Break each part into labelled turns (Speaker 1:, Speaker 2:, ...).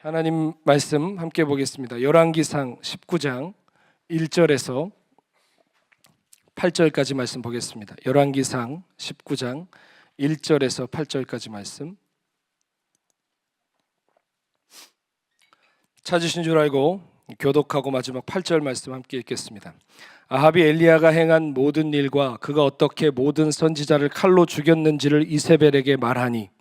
Speaker 1: 하나님 말씀 함께 보겠습니다. 열왕기상 19장 1절에서 8절까지 말씀 보겠습니다. 열왕기상 19장 1절에서 8절까지 말씀. 찾으신 줄 알고 교독하고 마지막 8절 말씀 함께 읽겠습니다. 아합이 엘리야가 행한 모든 일과 그가 어떻게 모든 선지자를 칼로 죽였는지를 이세벨에게 말하니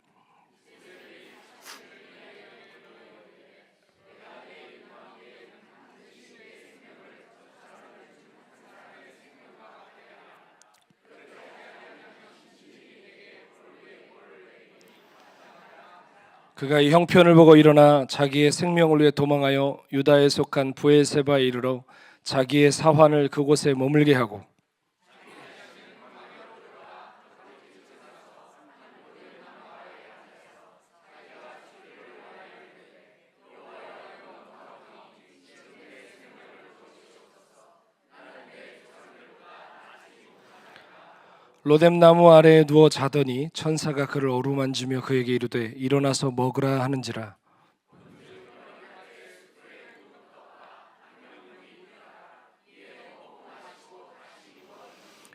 Speaker 1: 그가 이 형편을 보고 일어나 자기의 생명을 위해 도망하여 유다에 속한 브엘세바에 이르러 자기의 사환을 그곳에 머물게 하고 로뎀나무 아래에 누워 자더니 천사가 그를 어루만지며 그에게 이르되 일어나서 먹으라 하는지라.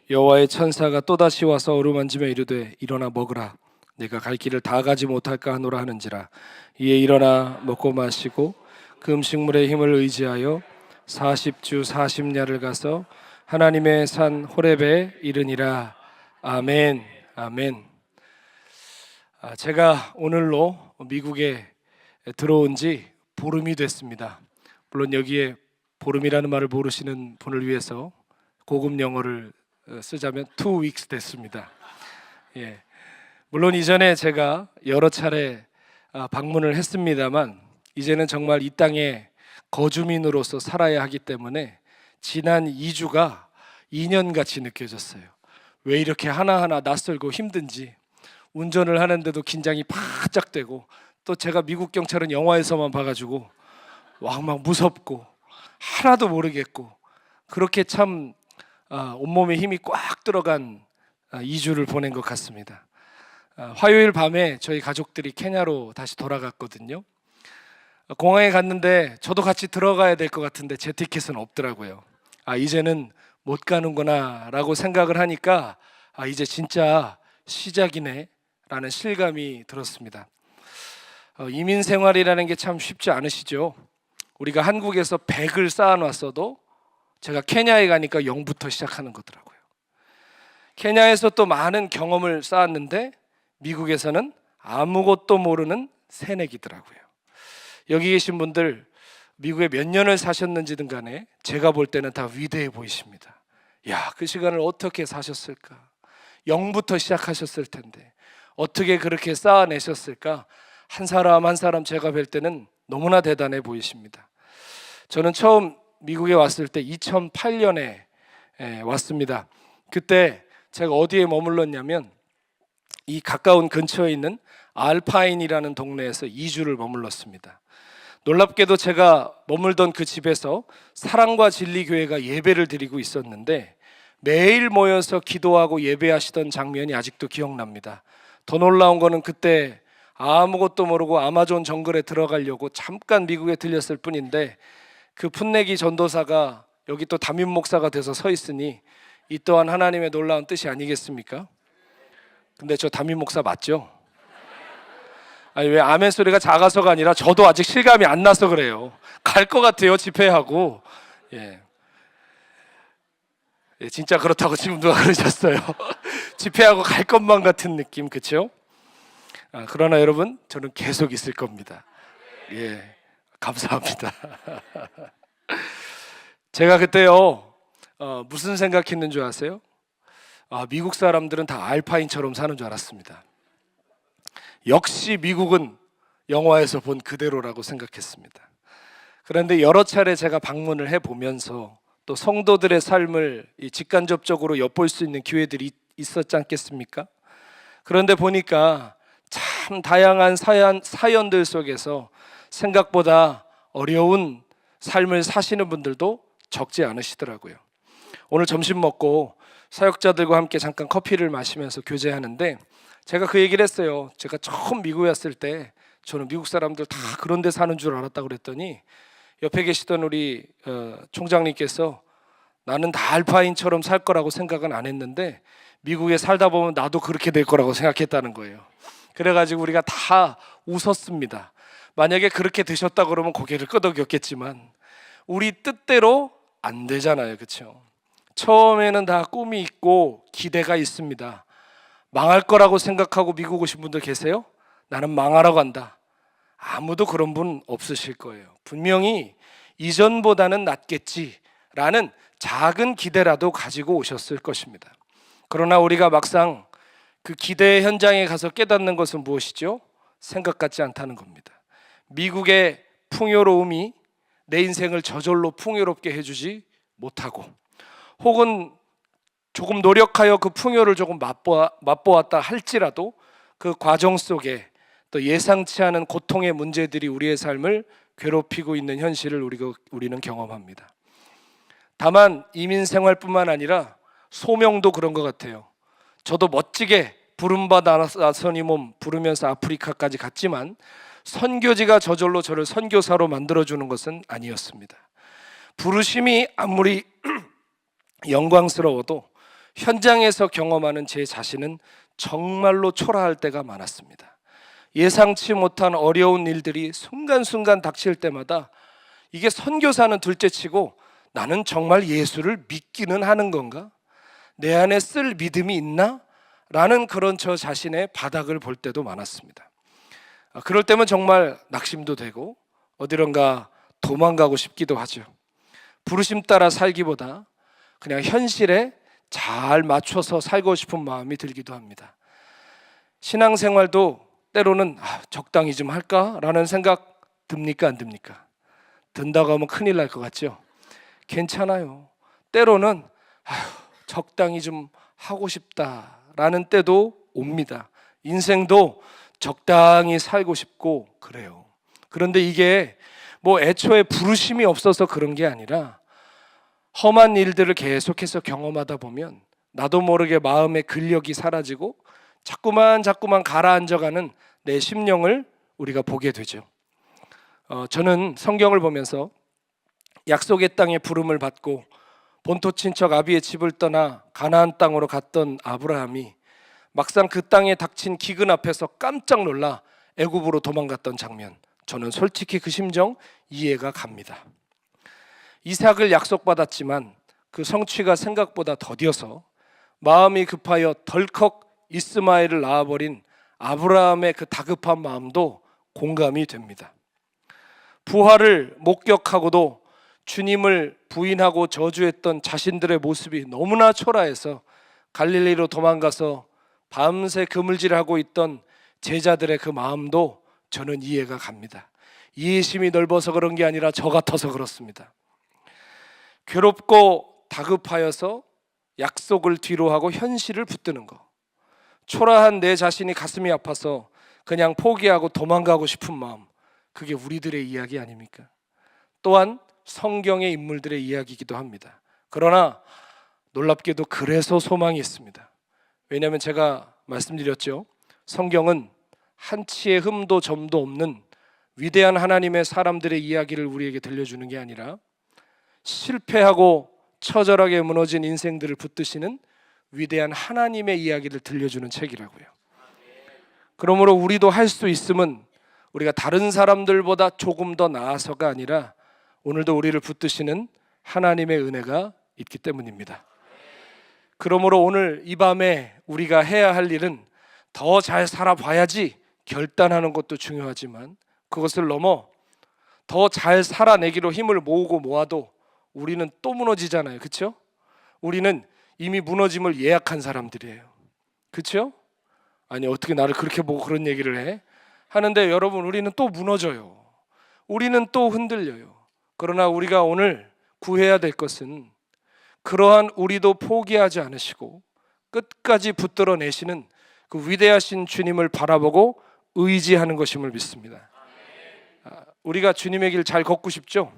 Speaker 1: 여호와의 천사가 또다시 와서 어루만지며 이르되 일어나 먹으라. 내가 갈 길을 다 가지 못할까 하노라 하는지라. 이에 일어나 먹고 마시고 그 음식물의 힘을 의지하여 40주 40야를 가서 하나님의 산 호렙에 이르니라. 아멘. 아멘. 제가 오늘로 미국에 들어온 지 보름이 됐습니다. 물론 여기에 보름이라는 말을 모르시는 분을 위해서 고급 영어를 쓰자면 2 weeks 됐습니다. 예. 물론 이전에 제가 여러 차례 방문을 했습니다만 이제는 정말 이 땅에 거주민으로서 살아야 하기 때문에 지난 2주가 2년같이 느껴졌어요. 왜 이렇게 하나하나 낯설고 힘든지, 운전을 하는데도 긴장이 바짝 되고, 또 제가 미국 경찰은 영화에서만 봐가지고 막 무섭고 하나도 모르겠고, 그렇게 참 온몸에 힘이 꽉 들어간 2주를 보낸 것 같습니다. 화요일 밤에 저희 가족들이 케냐로 다시 돌아갔거든요. 공항에 갔는데 저도 같이 들어가야 될 것 같은데 제 티켓은 없더라고요. 이제는 못 가는구나 라고 생각을 하니까 이제 진짜 시작이네 라는 실감이 들었습니다. 이민 생활이라는 게 참 쉽지 않으시죠? 우리가 한국에서 100을 쌓아놨어도 제가 케냐에 가니까 0부터 시작하는 거더라고요. 케냐에서 또 많은 경험을 쌓았는데 미국에서는 아무것도 모르는 새내기더라고요. 여기 계신 분들 미국에 몇 년을 사셨는지든 간에 제가 볼 때는 다 위대해 보이십니다. 그 시간을 어떻게 사셨을까? 0부터 시작하셨을 텐데 어떻게 그렇게 쌓아내셨을까? 한 사람 한 사람 제가 뵐 때는 너무나 대단해 보이십니다. 저는 처음 미국에 왔을 때 2008년에 왔습니다. 그때 제가 어디에 머물렀냐면 이 가까운 근처에 있는 알파인이라는 동네에서 2주를 머물렀습니다. 놀랍게도 제가 머물던 그 집에서 사랑과 진리 교회가 예배를 드리고 있었는데 매일 모여서 기도하고 예배하시던 장면이 아직도 기억납니다. 더 놀라운 거는 그때 아무것도 모르고 아마존 정글에 들어가려고 잠깐 미국에 들렸을 뿐인데 그 풋내기 전도사가 여기 또 담임 목사가 돼서 서 있으니 이 또한 하나님의 놀라운 뜻이 아니겠습니까? 근데 저 담임 목사 맞죠? 왜 아멘 소리가 작아서가 아니라 저도 아직 실감이 안 나서 그래요. 갈 것 같아요, 집회하고. 진짜 그렇다고 지금 누가 그러셨어요. 집회하고 갈 것만 같은 느낌, 그렇죠? 그러나 여러분, 저는 계속 있을 겁니다. 감사합니다. 제가 그때요 무슨 생각했는 줄 아세요? 미국 사람들은 다 알파인처럼 사는 줄 알았습니다. 역시 미국은 영화에서 본 그대로라고 생각했습니다. 그런데 여러 차례 제가 방문을 해보면서 또 성도들의 삶을 직간접적으로 엿볼 수 있는 기회들이 있었지 않겠습니까? 그런데 보니까 참 다양한 사연들 속에서 생각보다 어려운 삶을 사시는 분들도 적지 않으시더라고요. 오늘 점심 먹고 사역자들과 함께 잠깐 커피를 마시면서 교제하는데 제가 그 얘기를 했어요. 제가 처음 미국에 왔을 때 저는 미국 사람들 다 그런 데 사는 줄 알았다고 그랬더니 옆에 계시던 우리 총장님께서 나는 다 알파인처럼 살 거라고 생각은 안 했는데 미국에 살다 보면 나도 그렇게 될 거라고 생각했다는 거예요. 그래가지고 우리가 다 웃었습니다. 만약에 그렇게 되셨다 그러면 고개를 끄덕였겠지만 우리 뜻대로 안 되잖아요, 그렇죠? 처음에는 다 꿈이 있고 기대가 있습니다. 망할 거라고 생각하고 미국 오신 분들 계세요? 나는 망하러 간다. 아무도 그런 분 없으실 거예요. 분명히 이전보다는 낫겠지라는 작은 기대라도 가지고 오셨을 것입니다. 그러나 우리가 막상 그 기대 현장에 가서 깨닫는 것은 무엇이죠? 생각 같지 않다는 겁니다. 미국의 풍요로움이 내 인생을 저절로 풍요롭게 해주지 못하고, 혹은 조금 노력하여 그 풍요를 조금 맛보았다 할지라도 그 과정 속에 또 예상치 않은 고통의 문제들이 우리의 삶을 괴롭히고 있는 현실을 우리는 경험합니다. 다만 이민 생활뿐만 아니라 소명도 그런 것 같아요. 저도 멋지게 부름받아 나선이 몸 부르면서 아프리카까지 갔지만 선교지가 저절로 저를 선교사로 만들어주는 것은 아니었습니다. 부르심이 아무리 영광스러워도 현장에서 경험하는 제 자신은 정말로 초라할 때가 많았습니다. 예상치 못한 어려운 일들이 순간순간 닥칠 때마다 이게 선교사는 둘째치고 나는 정말 예수를 믿기는 하는 건가? 내 안에 쓸 믿음이 있나? 라는 그런 저 자신의 바닥을 볼 때도 많았습니다. 그럴 때면 정말 낙심도 되고 어디론가 도망가고 싶기도 하죠. 부르심 따라 살기보다 그냥 현실에 잘 맞춰서 살고 싶은 마음이 들기도 합니다. 신앙생활도 때로는 적당히 좀 할까라는 생각 듭니까, 안 듭니까? 든다고 하면 큰일 날 것 같죠? 괜찮아요. 때로는 적당히 좀 하고 싶다라는 때도 옵니다. 인생도 적당히 살고 싶고 그래요. 그런데 이게 뭐 애초에 부르심이 없어서 그런 게 아니라 험한 일들을 계속해서 경험하다 보면 나도 모르게 마음의 근력이 사라지고 자꾸만 가라앉아가는 내 심령을 우리가 보게 되죠. 저는 성경을 보면서 약속의 땅에 부름을 받고 본토 친척 아비의 집을 떠나 가나안 땅으로 갔던 아브라함이 막상 그 땅에 닥친 기근 앞에서 깜짝 놀라 애굽으로 도망갔던 장면, 저는 솔직히 그 심정 이해가 갑니다. 이삭을 약속받았지만 그 성취가 생각보다 더디어서 마음이 급하여 덜컥 이스마엘을 낳아버린 아브라함의 그 다급한 마음도 공감이 됩니다. 부활을 목격하고도 주님을 부인하고 저주했던 자신들의 모습이 너무나 초라해서 갈릴리로 도망가서 밤새 그물질하고 있던 제자들의 그 마음도 저는 이해가 갑니다. 이해심이 넓어서 그런 게 아니라 저 같아서 그렇습니다. 괴롭고 다급하여서 약속을 뒤로하고 현실을 붙드는 거, 초라한 내 자신이 가슴이 아파서 그냥 포기하고 도망가고 싶은 마음, 그게 우리들의 이야기 아닙니까? 또한 성경의 인물들의 이야기이기도 합니다. 그러나 놀랍게도 그래서 소망이 있습니다. 왜냐하면 제가 말씀드렸죠, 성경은 한치의 흠도 점도 없는 위대한 하나님의 사람들의 이야기를 우리에게 들려주는 게 아니라 실패하고 처절하게 무너진 인생들을 붙드시는 위대한 하나님의 이야기를 들려주는 책이라고요. 그러므로 우리도 할 수 있음은 우리가 다른 사람들보다 조금 더 나아서가 아니라 오늘도 우리를 붙드시는 하나님의 은혜가 있기 때문입니다. 그러므로 오늘 이 밤에 우리가 해야 할 일은 더 잘 살아봐야지 결단하는 것도 중요하지만 그것을 넘어 더 잘 살아내기로 힘을 모으고 모아도 우리는 또 무너지잖아요. 그렇죠? 우리는 이미 무너짐을 예약한 사람들이에요. 그렇죠? 아니 어떻게 나를 그렇게 보고 그런 얘기를 해? 하는데 여러분, 우리는 또 무너져요. 우리는 또 흔들려요. 그러나 우리가 오늘 구해야 될 것은 그러한 우리도 포기하지 않으시고 끝까지 붙들어내시는 그 위대하신 주님을 바라보고 의지하는 것임을 믿습니다. 우리가 주님의 길 잘 걷고 싶죠?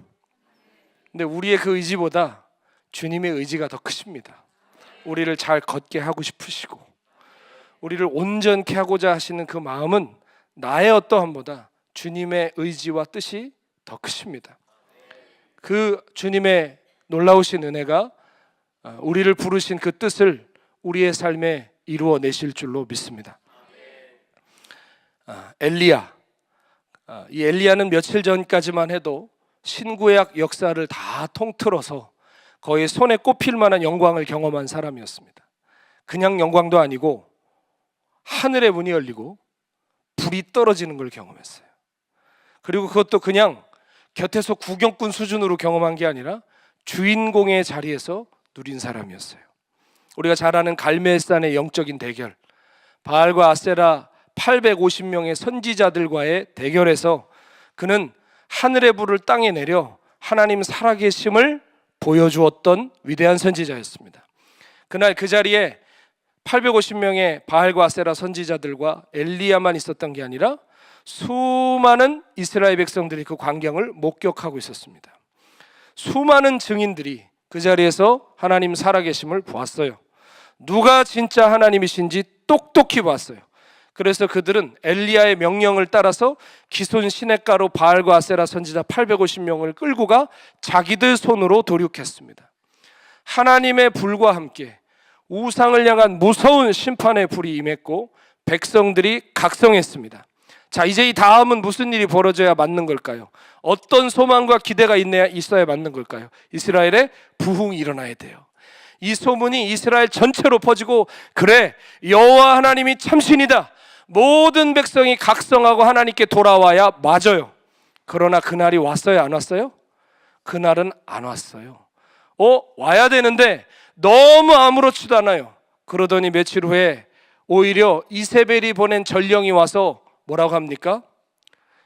Speaker 1: 근데 우리의 그 의지보다 주님의 의지가 더 크십니다. 우리를 잘 걷게 하고 싶으시고 우리를 온전케 하고자 하시는 그 마음은 나의 어떠함보다 주님의 의지와 뜻이 더 크십니다. 그 주님의 놀라우신 은혜가 우리를 부르신 그 뜻을 우리의 삶에 이루어내실 줄로 믿습니다. 엘리야, 이 엘리야는 며칠 전까지만 해도 신구약 역사를 다 통틀어서 거의 손에 꼽힐 만한 영광을 경험한 사람이었습니다. 그냥 영광도 아니고 하늘의 문이 열리고 불이 떨어지는 걸 경험했어요. 그리고 그것도 그냥 곁에서 구경꾼 수준으로 경험한 게 아니라 주인공의 자리에서 누린 사람이었어요. 우리가 잘 아는 갈멜산의 영적인 대결, 바알과 아세라 850명의 선지자들과의 대결에서 그는 하늘의 불을 땅에 내려 하나님 살아계심을 보여주었던 위대한 선지자였습니다. 그날 그 자리에 850명의 바알과 아세라 선지자들과 엘리야만 있었던 게 아니라 수많은 이스라엘 백성들이 그 광경을 목격하고 있었습니다. 수많은 증인들이 그 자리에서 하나님 살아계심을 보았어요. 누가 진짜 하나님이신지 똑똑히 봤어요. 그래서 그들은 엘리야의 명령을 따라서 기손 시냇가로 바알과 아세라 선지자 850명을 끌고 가 자기들 손으로 도륙했습니다. 하나님의 불과 함께 우상을 향한 무서운 심판의 불이 임했고 백성들이 각성했습니다. 자, 이제 이 다음은 무슨 일이 벌어져야 맞는 걸까요? 어떤 소망과 기대가 있어야 맞는 걸까요? 이스라엘의 부흥이 일어나야 돼요. 이 소문이 이스라엘 전체로 퍼지고, 그래, 여호와 하나님이 참신이다, 모든 백성이 각성하고 하나님께 돌아와야 맞아요. 그러나 그날이 왔어요, 안 왔어요? 그날은 안 왔어요. 와야 되는데 너무 아무렇지도 않아요. 그러더니 며칠 후에 오히려 이세벨이 보낸 전령이 와서 뭐라고 합니까?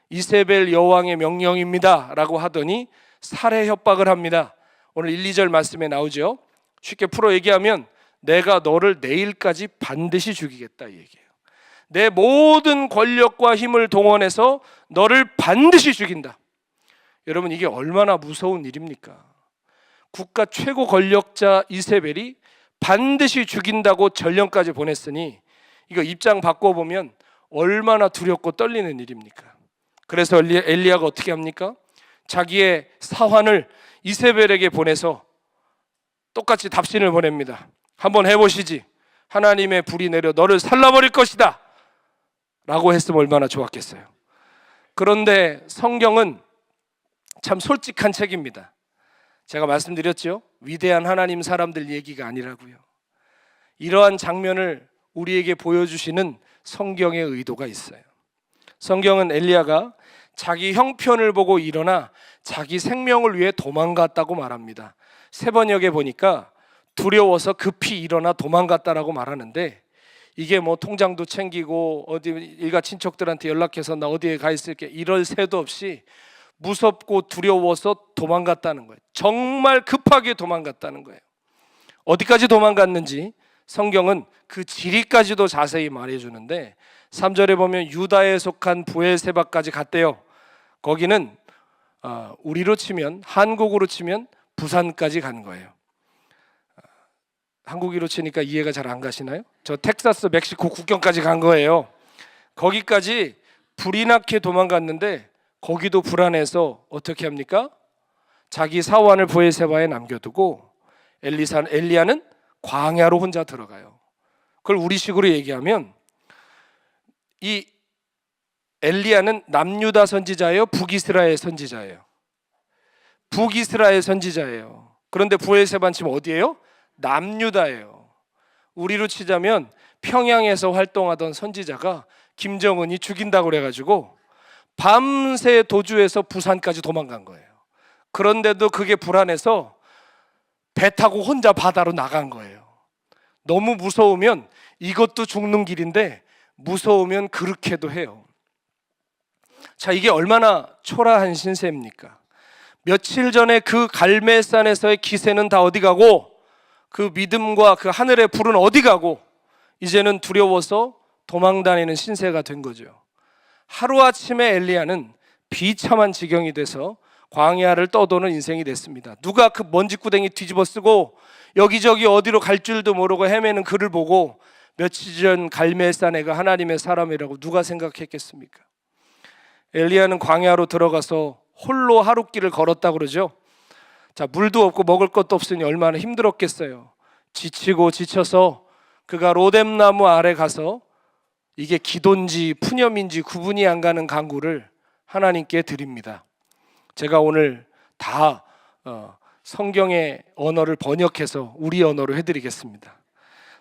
Speaker 1: 이세벨 여왕의 명령입니다 라고 하더니 살해 협박을 합니다. 오늘 1, 2절 말씀에 나오죠. 쉽게 풀어 얘기하면 내가 너를 내일까지 반드시 죽이겠다 이 얘기예요. 내 모든 권력과 힘을 동원해서 너를 반드시 죽인다. 여러분, 이게 얼마나 무서운 일입니까? 국가 최고 권력자 이세벨이 반드시 죽인다고 전령까지 보냈으니 이거 입장 바꿔보면 얼마나 두렵고 떨리는 일입니까? 그래서 엘리야가 어떻게 합니까? 자기의 사환을 이세벨에게 보내서 똑같이 답신을 보냅니다. 한번 해보시지. 하나님의 불이 내려 너를 살라버릴 것이다 라고 했으면 얼마나 좋았겠어요. 그런데 성경은 참 솔직한 책입니다. 제가 말씀드렸죠, 위대한 하나님 사람들 얘기가 아니라고요. 이러한 장면을 우리에게 보여주시는 성경의 의도가 있어요. 성경은 엘리야가 자기 형편을 보고 일어나 자기 생명을 위해 도망갔다고 말합니다. 세번역에 보니까 두려워서 급히 일어나 도망갔다라고 말하는데, 이게 뭐 통장도 챙기고 어디 일가 친척들한테 연락해서 나 어디에 가 있을게 이럴 새도 없이 무섭고 두려워서 도망갔다는 거예요. 정말 급하게 도망갔다는 거예요. 어디까지 도망갔는지 성경은 그 지리까지도 자세히 말해주는데 3절에 보면 유다에 속한 부엘세바까지 갔대요. 거기는 우리로 치면, 한국으로 치면 부산까지 간 거예요. 한국으로 치니까 이해가 잘 안 가시나요? 저 텍사스 멕시코 국경까지 간 거예요. 거기까지 불이 나게 도망갔는데 거기도 불안해서 어떻게 합니까? 자기 사환을 부엘세바에 남겨두고 엘리야는 광야로 혼자 들어가요. 그걸 우리식으로 얘기하면 이 엘리야는 남유다 선지자예요, 북이스라엘 선지자예요? 북이스라엘 선지자예요. 그런데 부엘세바는 지금 어디예요? 남유다예요. 우리로 치자면 평양에서 활동하던 선지자가 김정은이 죽인다고 그래가지고 밤새 도주해서 부산까지 도망간 거예요. 그런데도 그게 불안해서 배 타고 혼자 바다로 나간 거예요. 너무 무서우면 이것도 죽는 길인데 무서우면 그렇게도 해요. 자, 이게 얼마나 초라한 신세입니까? 며칠 전에 그 갈멜산에서의 기세는 다 어디 가고, 그 믿음과 그 하늘의 불은 어디 가고, 이제는 두려워서 도망다니는 신세가 된 거죠. 하루아침에 엘리야는 비참한 지경이 돼서 광야를 떠도는 인생이 됐습니다. 누가 그 먼지구덩이 뒤집어 쓰고 여기저기 어디로 갈 줄도 모르고 헤매는 그를 보고 며칠 전 갈멜산에가 하나님의 사람이라고 누가 생각했겠습니까? 엘리야는 광야로 들어가서 홀로 하룻길을 걸었다 그러죠. 자, 물도 없고 먹을 것도 없으니 얼마나 힘들었겠어요. 지치고 지쳐서 그가 로뎀나무 아래 가서 이게 기도인지 푸념인지 구분이 안 가는 간구를 하나님께 드립니다. 제가 오늘 다 성경의 언어를 번역해서 우리 언어로 해드리겠습니다.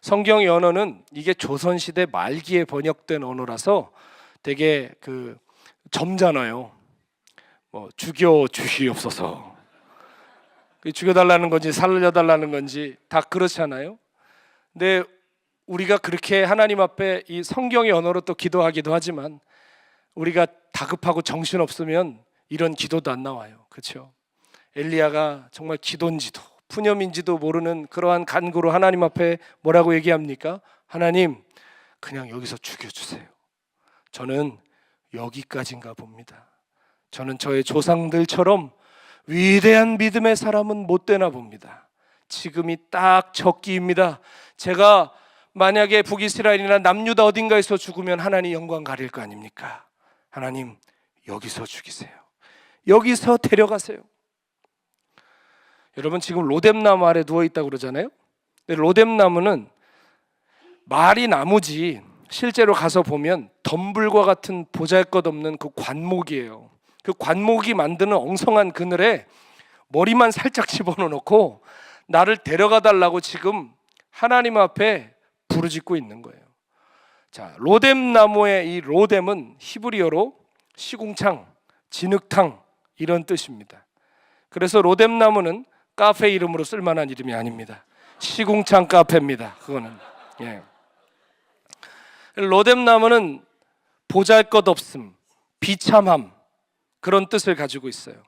Speaker 1: 성경의 언어는 이게 조선시대 말기에 번역된 언어라서 되게 점잖아요. 죽여 주시옵소서, 죽여달라는 건지 살려달라는 건지 다 그렇잖아요. 근데 우리가 그렇게 하나님 앞에 이 성경의 언어로 또 기도하기도 하지만 우리가 다급하고 정신없으면 이런 기도도 안 나와요. 그렇죠? 엘리야가 정말 기도인지도 푸념인지도 모르는 그러한 간구로 하나님 앞에 뭐라고 얘기합니까? 하나님, 그냥 여기서 죽여주세요. 저는 여기까지인가 봅니다. 저는 저의 조상들처럼 위대한 믿음의 사람은 못 되나 봅니다. 지금이 딱 적기입니다. 제가 만약에 북이스라엘이나 남유다 어딘가에서 죽으면 하나님 영광 가릴 거 아닙니까? 하나님, 여기서 죽이세요. 여기서 데려가세요. 여러분, 지금 로뎀나무 아래 누워있다고 그러잖아요. 근데 로뎀나무는 말이 나무지 실제로 가서 보면 덤불과 같은 보잘것없는 그 관목이에요. 그 관목이 만드는 엉성한 그늘에 머리만 살짝 집어넣고 나를 데려가 달라고 지금 하나님 앞에 부르짖고 있는 거예요. 자, 로뎀나무의 이 로뎀은 히브리어로 시궁창, 진흙탕 이런 뜻입니다. 그래서 로뎀나무는 카페 이름으로 쓸만한 이름이 아닙니다. 시궁창 카페입니다. 그거는. 예. 로뎀나무는 보잘것없음, 비참함 그런 뜻을 가지고 있어요.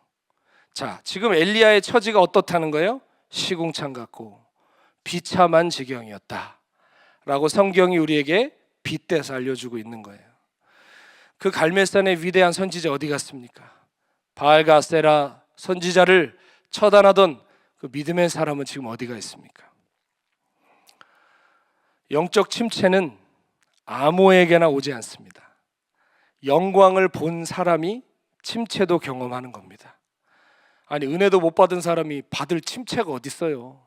Speaker 1: 자, 지금 엘리야의 처지가 어떻다는 거예요? 시궁창 같고 비참한 지경이었다 라고 성경이 우리에게 빗대서 알려주고 있는 거예요. 그 갈멜산의 위대한 선지자 어디 갔습니까? 바알과 아세라 선지자를 처단하던 그 믿음의 사람은 지금 어디가 있습니까? 영적 침체는 아무에게나 오지 않습니다. 영광을 본 사람이 침체도 경험하는 겁니다. 아니, 은혜도 못 받은 사람이 받을 침체가 어디 있어요?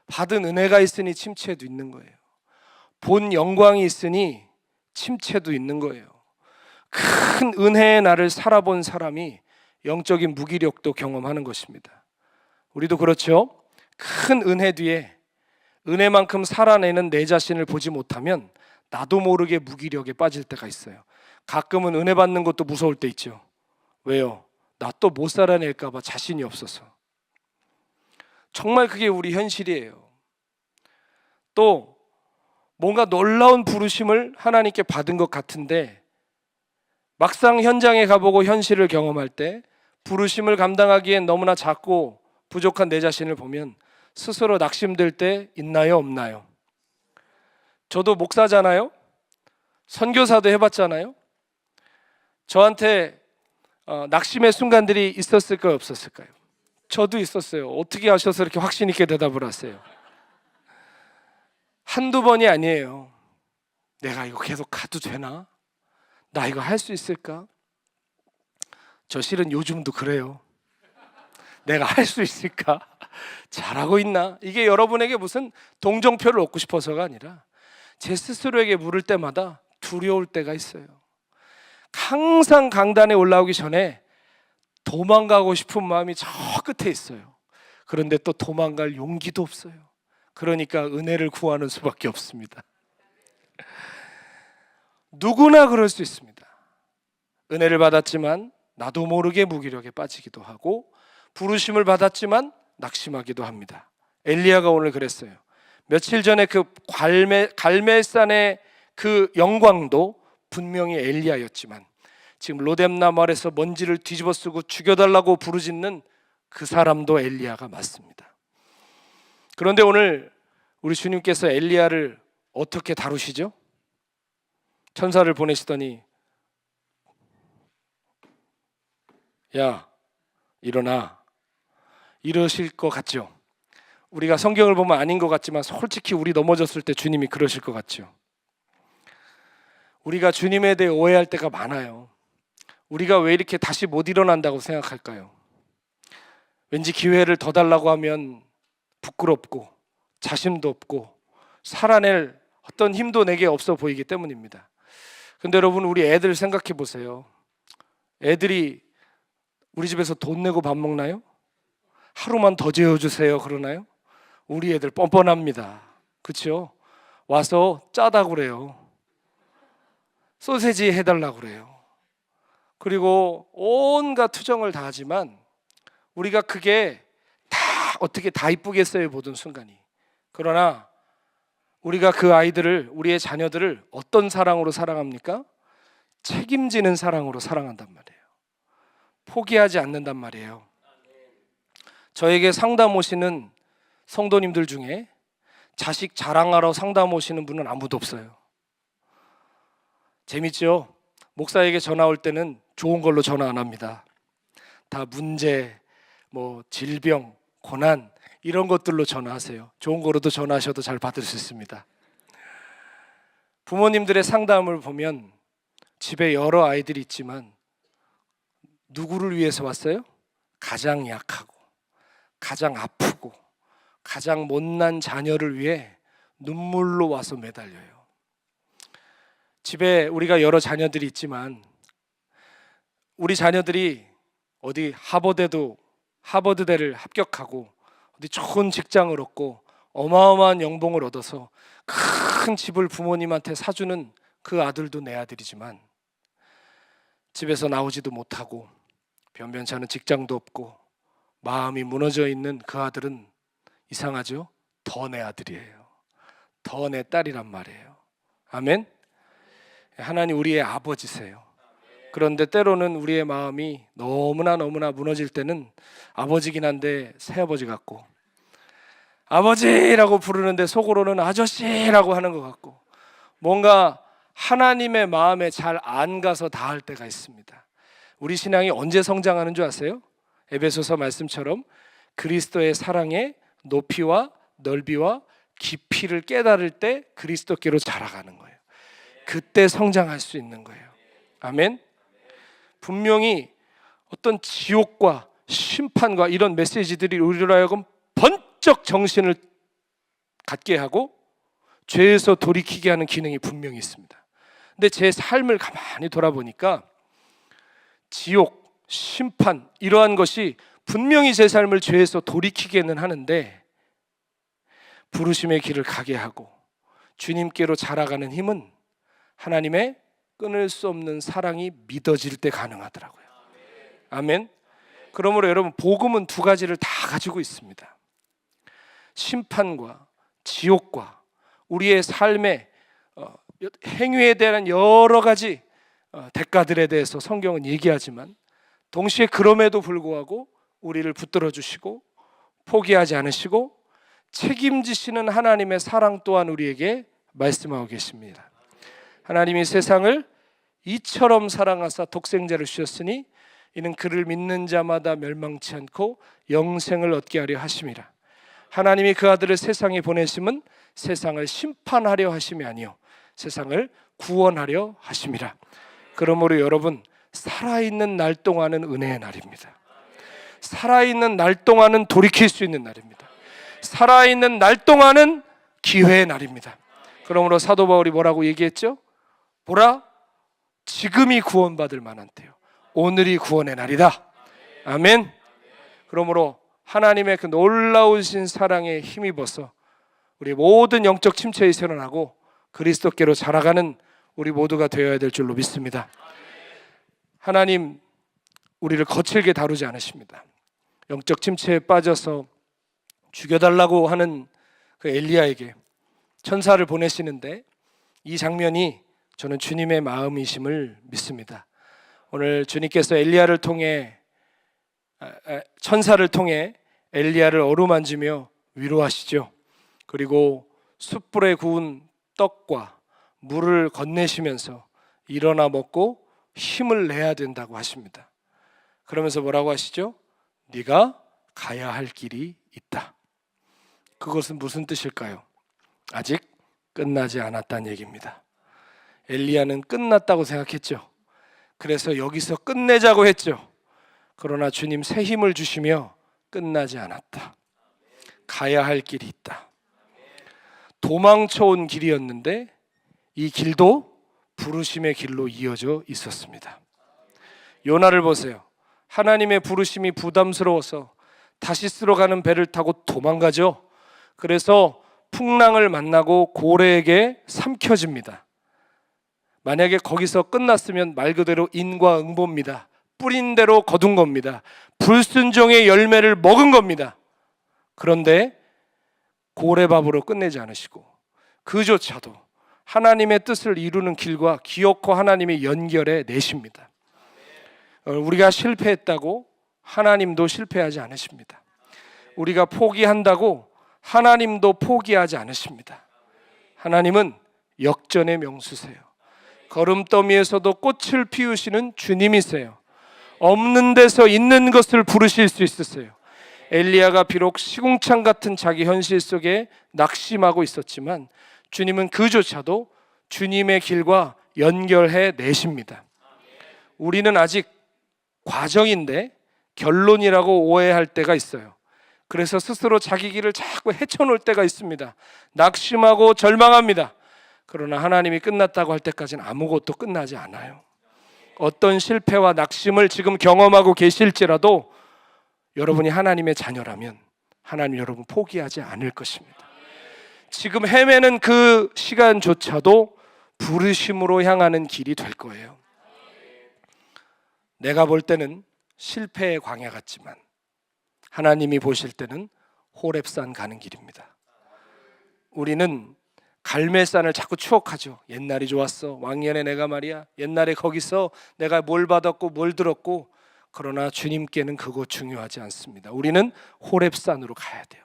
Speaker 1: 받은 은혜가 있으니 침체도 있는 거예요. 본 영광이 있으니 침체도 있는 거예요. 큰 은혜의 날을 살아본 사람이 영적인 무기력도 경험하는 것입니다. 우리도 그렇죠? 큰 은혜 뒤에 은혜만큼 살아내는 내 자신을 보지 못하면 나도 모르게 무기력에 빠질 때가 있어요. 가끔은 은혜 받는 것도 무서울 때 있죠. 왜요? 나 또 못 살아낼까 봐 자신이 없어서. 정말 그게 우리 현실이에요. 또 뭔가 놀라운 부르심을 하나님께 받은 것 같은데 막상 현장에 가보고 현실을 경험할 때 부르심을 감당하기엔 너무나 작고 부족한 내 자신을 보면 스스로 낙심될 때 있나요, 없나요? 저도 목사잖아요. 선교사도 해봤잖아요. 저한테 낙심의 순간들이 있었을까요, 없었을까요? 저도 있었어요. 어떻게 하셔서 이렇게 확신 있게 대답을 하세요? 한두 번이 아니에요. 내가 이거 계속 가도 되나? 나 이거 할 수 있을까? 저 실은 요즘도 그래요. 내가 할 수 있을까? 잘하고 있나? 이게 여러분에게 무슨 동정표를 얻고 싶어서가 아니라 제 스스로에게 물을 때마다 두려울 때가 있어요. 항상 강단에 올라오기 전에 도망가고 싶은 마음이 저 끝에 있어요. 그런데 또 도망갈 용기도 없어요. 그러니까 은혜를 구하는 수밖에 없습니다. 누구나 그럴 수 있습니다. 은혜를 받았지만 나도 모르게 무기력에 빠지기도 하고 부르심을 받았지만 낙심하기도 합니다. 엘리야가 오늘 그랬어요. 며칠 전에 그 갈멜산의 그 영광도 분명히 엘리야였지만 지금 로뎀나무 아래서 먼지를 뒤집어 쓰고 죽여달라고 부르짖는 그 사람도 엘리야가 맞습니다. 그런데 오늘 우리 주님께서 엘리야를 어떻게 다루시죠? 천사를 보내시더니 야, 일어나 이러실 것 같죠? 우리가 성경을 보면 아닌 것 같지만 솔직히 우리 넘어졌을 때 주님이 그러실 것 같죠? 우리가 주님에 대해 오해할 때가 많아요. 우리가 왜 이렇게 다시 못 일어난다고 생각할까요? 왠지 기회를 더 달라고 하면 부끄럽고 자신도 없고 살아낼 어떤 힘도 내게 없어 보이기 때문입니다. 근데 여러분, 우리 애들 생각해 보세요. 애들이 우리 집에서 돈 내고 밥 먹나요? 하루만 더 재워주세요 그러나요? 우리 애들 뻔뻔합니다. 그렇죠? 와서 짜다고 그래요. 소세지 해달라고 그래요. 그리고 온갖 투정을 다 하지만 우리가 그게 다 어떻게 다 이쁘겠어요, 보던 순간이. 그러나 우리가 그 아이들을, 우리의 자녀들을 어떤 사랑으로 사랑합니까? 책임지는 사랑으로 사랑한단 말이에요. 포기하지 않는단 말이에요. 저에게 상담 오시는 성도님들 중에 자식 자랑하러 상담 오시는 분은 아무도 없어요. 재밌죠? 목사에게 전화 올 때는 좋은 걸로 전화 안 합니다. 다 문제, 질병, 고난 이런 것들로 전화하세요. 좋은 거로도 전화하셔도 잘 받을 수 있습니다. 부모님들의 상담을 보면 집에 여러 아이들이 있지만 누구를 위해서 왔어요? 가장 약하고 가장 아프고 가장 못난 자녀를 위해 눈물로 와서 매달려요. 집에 우리가 여러 자녀들이 있지만 우리 자녀들이 어디 하버드대를 합격하고 어디 좋은 직장을 얻고 어마어마한 연봉을 얻어서 큰 집을 부모님한테 사주는 그 아들도 내 아들이지만 집에서 나오지도 못하고 변변치 않은 직장도 없고 마음이 무너져 있는 그 아들은 이상하죠? 더 내 아들이에요. 더 내 딸이란 말이에요. 아멘? 하나님 우리의 아버지세요. 그런데 때로는 우리의 마음이 너무나 무너질 때는 아버지긴 한데 새아버지 같고 아버지라고 부르는데 속으로는 아저씨라고 하는 것 같고 뭔가 하나님의 마음에 잘 안 가서 닿을 때가 있습니다. 우리 신앙이 언제 성장하는 줄 아세요? 에베소서 말씀처럼 그리스도의 사랑의 높이와 넓이와 깊이를 깨달을 때 그리스도께로 자라가는 거예요. 그때 성장할 수 있는 거예요. 아멘. 분명히 어떤 지옥과 심판과 이런 메시지들이 우리로 하여금 번쩍 정신을 갖게 하고 죄에서 돌이키게 하는 기능이 분명히 있습니다. 근데 제 삶을 가만히 돌아보니까 지옥, 심판 이러한 것이 분명히 제 삶을 죄에서 돌이키게는 하는데 부르심의 길을 가게 하고 주님께로 자라가는 힘은 하나님의 끊을 수 없는 사랑이 믿어질 때 가능하더라고요. 아멘. 그러므로 여러분, 복음은 두 가지를 다 가지고 있습니다. 심판과 지옥과 우리의 삶의 행위에 대한 여러 가지 대가들에 대해서 성경은 얘기하지만 동시에 그럼에도 불구하고 우리를 붙들어 주시고 포기하지 않으시고 책임지시는 하나님의 사랑 또한 우리에게 말씀하고 계십니다. 하나님이 세상을 이처럼 사랑하사 독생자를 주셨으니 이는 그를 믿는 자마다 멸망치 않고 영생을 얻게 하려 하심이라. 하나님이 그 아들을 세상에 보내심은 세상을 심판하려 하심이 아니요 세상을 구원하려 하심이라. 그러므로 여러분, 살아있는 날 동안은 은혜의 날입니다. 살아있는 날 동안은 돌이킬 수 있는 날입니다. 살아있는 날 동안은 기회의 날입니다. 그러므로 사도 바울이 뭐라고 얘기했죠? 보라, 지금이 구원받을 만한 때요, 오늘이 구원의 날이다. 아멘. 그러므로 하나님의 그 놀라우신 사랑에 힘입어서 우리 모든 영적 침체에 선언하고 그리스도께로 자라가는 우리 모두가 되어야 될 줄로 믿습니다. 하나님 우리를 거칠게 다루지 않으십니다. 영적 침체에 빠져서 죽여달라고 하는 그 엘리야에게 천사를 보내시는데 이 장면이 저는 주님의 마음이심을 믿습니다. 오늘 주님께서 엘리야를 통해 천사를 통해 엘리야를 어루만지며 위로하시죠. 그리고 숯불에 구운 떡과 물을 건네시면서 일어나 먹고 힘을 내야 된다고 하십니다. 그러면서 뭐라고 하시죠? 네가 가야 할 길이 있다. 그것은 무슨 뜻일까요? 아직 끝나지 않았다는 얘기입니다. 엘리야는 끝났다고 생각했죠. 그래서 여기서 끝내자고 했죠. 그러나 주님 새 힘을 주시며 끝나지 않았다. 가야 할 길이 있다. 도망쳐온 길이었는데 이 길도 부르심의 길로 이어져 있었습니다. 요나를 보세요. 하나님의 부르심이 부담스러워서 다시스로 가는 배를 타고 도망가죠. 그래서 풍랑을 만나고 고래에게 삼켜집니다. 만약에 거기서 끝났으면 말 그대로 인과응보입니다. 뿌린 대로 거둔 겁니다. 불순종의 열매를 먹은 겁니다. 그런데 고래밥으로 끝내지 않으시고 그조차도 하나님의 뜻을 이루는 길과 기어코 하나님의 연결해 내십니다. 우리가 실패했다고 하나님도 실패하지 않으십니다. 우리가 포기한다고 하나님도 포기하지 않으십니다. 하나님은 역전의 명수세요. 거름더미에서도 꽃을 피우시는 주님이세요. 없는 데서 있는 것을 부르실 수 있으세요. 엘리야가 비록 시궁창 같은 자기 현실 속에 낙심하고 있었지만 주님은 그조차도 주님의 길과 연결해 내십니다. 우리는 아직 과정인데 결론이라고 오해할 때가 있어요. 그래서 스스로 자기 길을 자꾸 헤쳐놓을 때가 있습니다. 낙심하고 절망합니다. 그러나 하나님이 끝났다고 할 때까지는 아무것도 끝나지 않아요. 어떤 실패와 낙심을 지금 경험하고 계실지라도 여러분이 하나님의 자녀라면 하나님 여러분 포기하지 않을 것입니다. 지금 헤매는 그 시간조차도 부르심으로 향하는 길이 될 거예요. 내가 볼 때는 실패의 광야 같지만 하나님이 보실 때는 호렙산 가는 길입니다. 우리는 갈멜산을 자꾸 추억하죠. 옛날이 좋았어. 왕년에 내가 말이야 옛날에 거기서 내가 뭘 받았고 뭘 들었고. 그러나 주님께는 그거 중요하지 않습니다. 우리는 호렙산으로 가야 돼요.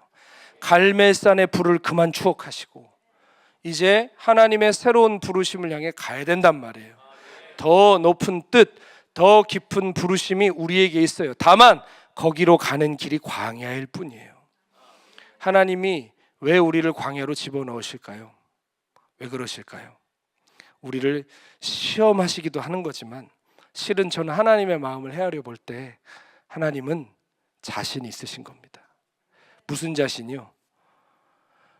Speaker 1: 갈멜산의 불을 그만 추억하시고 이제 하나님의 새로운 부르심을 향해 가야 된단 말이에요. 더 높은 뜻, 더 깊은 부르심이 우리에게 있어요. 다만 거기로 가는 길이 광야일 뿐이에요. 하나님이 왜 우리를 광야로 집어넣으실까요? 왜 그러실까요? 우리를 시험하시기도 하는 거지만 실은 저는 하나님의 마음을 헤아려 볼 때 하나님은 자신이 있으신 겁니다. 무슨 자신이요?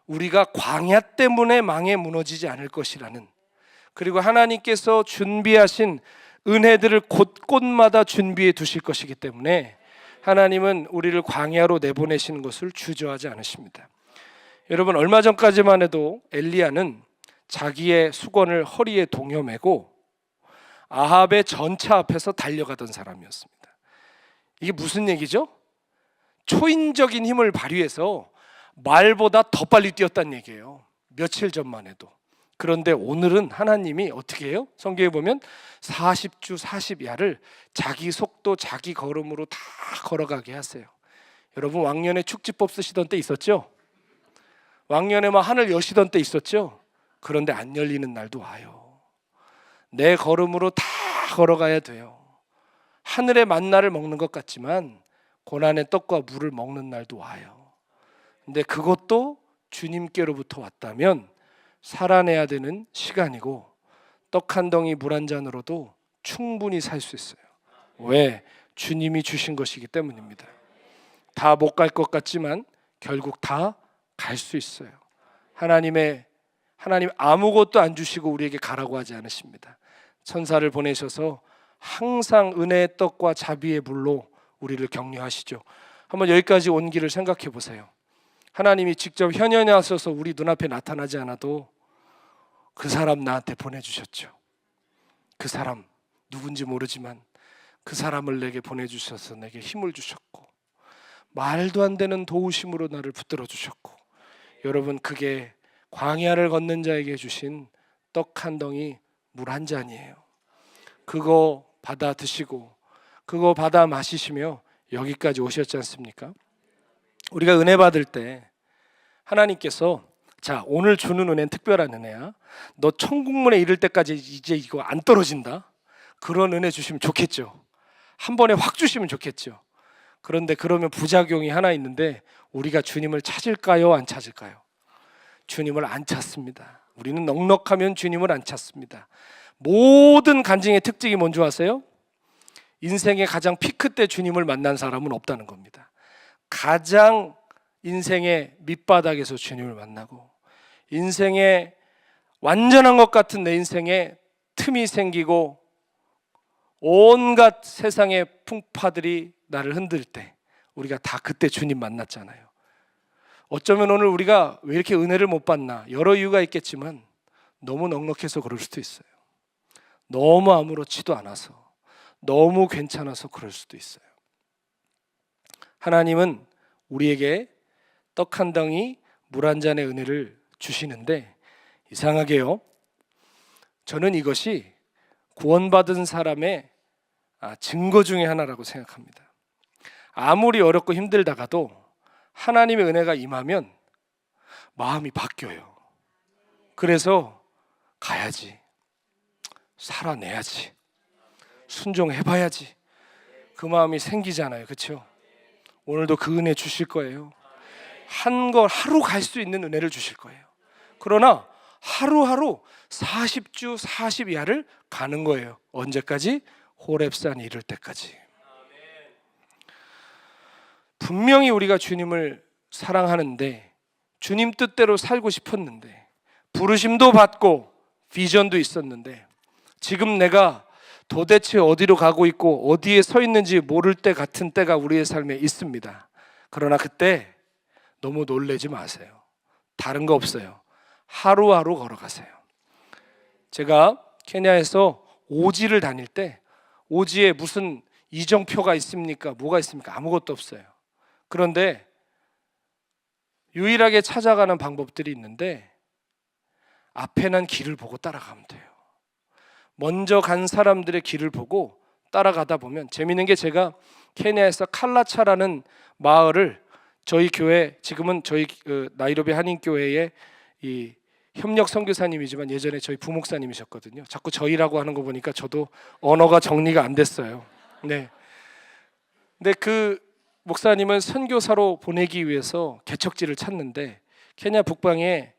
Speaker 1: 우리가 광야 때문에 망에 무너지지 않을 것이라는, 그리고 하나님께서 준비하신 은혜들을 곳곳마다 준비해 두실 것이기 때문에 하나님은 우리를 광야로 내보내시는 것을 주저하지 않으십니다. 여러분, 얼마 전까지만 해도 엘리야는 자기의 수건을 허리에 동여매고 아합의 전차 앞에서 달려가던 사람이었습니다. 이게 무슨 얘기죠? 초인적인 힘을 발휘해서 말보다 더 빨리 뛰었다는 얘기예요. 며칠 전만 해도. 그런데 오늘은 하나님이 어떻게 해요? 성경에 보면 40주 40야를 자기 속도 자기 걸음으로 다 걸어가게 하세요. 여러분, 왕년에 축지법 쓰시던 때 있었죠? 왕년에 막 하늘 여시던 때 있었죠? 그런데 안 열리는 날도 와요. 내 걸음으로 다 걸어가야 돼요. 하늘의 만나를 먹는 것 같지만 고난의 떡과 물을 먹는 날도 와요. 근데 그것도 주님께로부터 왔다면 살아내야 되는 시간이고, 떡 한 덩이 물 한 잔으로도 충분히 살 수 있어요. 왜? 주님이 주신 것이기 때문입니다. 다 못 갈 것 같지만 결국 다 갈 수 있어요. 하나님 아무것도 안 주시고 우리에게 가라고 하지 않으십니다. 천사를 보내셔서 항상 은혜의 떡과 자비의 물로 우리를 격려하시죠. 한번 여기까지 온 길을 생각해 보세요. 하나님이 직접 현현에 하셔서 우리 눈앞에 나타나지 않아도 그 사람 나한테 보내주셨죠. 그 사람 누군지 모르지만 그 사람을 내게 보내주셔서 내게 힘을 주셨고, 말도 안 되는 도우심으로 나를 붙들어 주셨고, 여러분, 그게 광야를 걷는 자에게 주신 떡 한 덩이 물 한 잔이에요. 그거 받아 드시고 그거 받아 마시시며 여기까지 오셨지 않습니까? 우리가 은혜 받을 때 하나님께서, 자, 오늘 주는 은혜는 특별한 은혜야. 너 천국문에 이를 때까지 이제 이거 안 떨어진다. 그런 은혜 주시면 좋겠죠. 한 번에 확 주시면 좋겠죠. 그런데 그러면 부작용이 하나 있는데, 우리가 주님을 찾을까요? 안 찾을까요? 주님을 안 찾습니다. 우리는 넉넉하면 주님을 안 찾습니다. 모든 간증의 특징이 뭔지 아세요? 인생의 가장 피크 때 주님을 만난 사람은 없다는 겁니다. 가장 인생의 밑바닥에서 주님을 만나고, 인생의 완전한 것 같은 내 인생에 틈이 생기고 온갖 세상의 풍파들이 나를 흔들 때, 우리가 다 그때 주님 만났잖아요. 어쩌면 오늘 우리가 왜 이렇게 은혜를 못 받나, 여러 이유가 있겠지만 너무 넉넉해서 그럴 수도 있어요. 너무 아무렇지도 않아서, 너무 괜찮아서 그럴 수도 있어요. 하나님은 우리에게 떡 한 덩이 물 한 잔의 은혜를 주시는데, 이상하게요, 저는 이것이 구원받은 사람의 증거 중에 하나라고 생각합니다. 아무리 어렵고 힘들다가도 하나님의 은혜가 임하면 마음이 바뀌어요. 그래서 가야지, 살아내야지, 순종해봐야지, 그 마음이 생기잖아요. 그렇죠? 오늘도 그 은혜 주실 거예요. 하루 갈 수 있는 은혜를 주실 거예요. 그러나 하루하루 40주 40야를 가는 거예요. 언제까지? 호렙산에 이를 때까지. 분명히 우리가 주님을 사랑하는데, 주님 뜻대로 살고 싶었는데, 부르심도 받고 비전도 있었는데, 지금 내가 도대체 어디로 가고 있고 어디에 서 있는지 모를 때 같은 때가 우리의 삶에 있습니다. 그러나 그때 너무 놀라지 마세요. 다른 거 없어요. 하루하루 걸어가세요. 제가 케냐에서 오지를 다닐 때, 오지에 무슨 이정표가 있습니까? 뭐가 있습니까? 아무것도 없어요. 그런데 유일하게 찾아가는 방법들이 있는데, 앞에 난 길을 보고 따라가면 돼요. 먼저 간 사람들의 길을 보고 따라가다 보면, 재미있는 게, 제가 케냐에서 칼라차라는 마을을, 저희 교회, 지금은 저희 나이로비 한인교회의 이 협력 선교사님이지만 예전에 저희 부목사님이셨거든요. 자꾸 저희라고 하는 거 보니까 저도 언어가 정리가 안 됐어요. 네. 근데 그 목사님은 선교사로 보내기 위해서 개척지를 찾는데, 케냐 북방에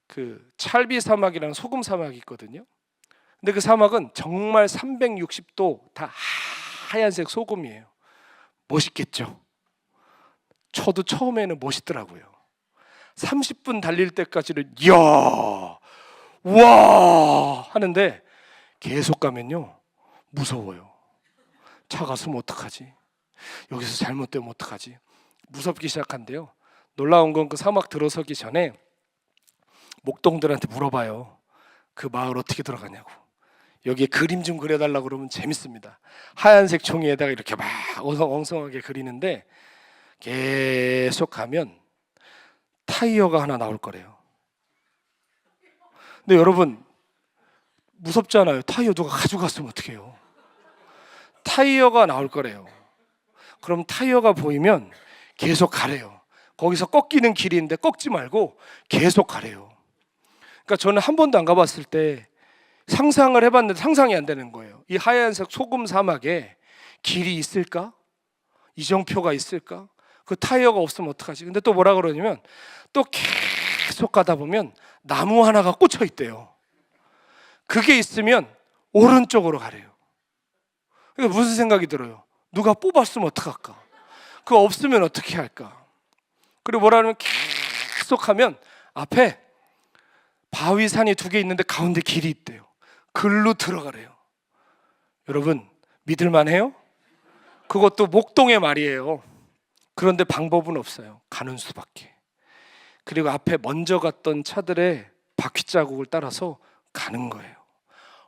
Speaker 1: 그 찰비 사막이라는 소금 사막이 있거든요. 근데 그 사막은 정말 360도 다 하얀색 소금이에요. 멋있겠죠? 저도 처음에는 멋있더라고요. 30분 달릴 때까지는 이야, 와 하는데, 계속 가면요 무서워요. 차가 서면 어떡하지? 여기서 잘못되면 어떡하지? 무섭기 시작한대요. 놀라운 건 그 사막 들어서기 전에 목동들한테 물어봐요. 그 마을 어떻게 들어가냐고. 여기에 그림 좀 그려달라고 그러면 재밌습니다. 하얀색 종이에다가 이렇게 막 엉성하게 그리는데, 계속 가면 타이어가 하나 나올 거래요. 근데 여러분, 무섭잖아요. 타이어 누가 가져갔으면 어떡해요? 타이어가 나올 거래요. 그럼 타이어가 보이면 계속 가래요. 거기서 꺾이는 길이 있는데 꺾지 말고 계속 가래요. 그러니까 저는 한 번도 안 가봤을 때 상상을 해봤는데 상상이 안 되는 거예요. 이 하얀색 소금 사막에 길이 있을까? 이정표가 있을까? 그 타이어가 없으면 어떡하지? 근데 또 뭐라 그러냐면, 또 계속 가다 보면 나무 하나가 꽂혀 있대요. 그게 있으면 오른쪽으로 가래요. 그러니까 무슨 생각이 들어요? 누가 뽑았으면 어떡할까? 그거 없으면 어떻게 할까? 그리고 뭐라면 계속 가면 앞에 바위산이 2개 있는데 가운데 길이 있대요. 글로 들어가래요. 여러분, 믿을만해요? 그것도 목동의 말이에요. 그런데 방법은 없어요. 가는 수밖에. 그리고 앞에 먼저 갔던 차들의 바퀴 자국을 따라서 가는 거예요.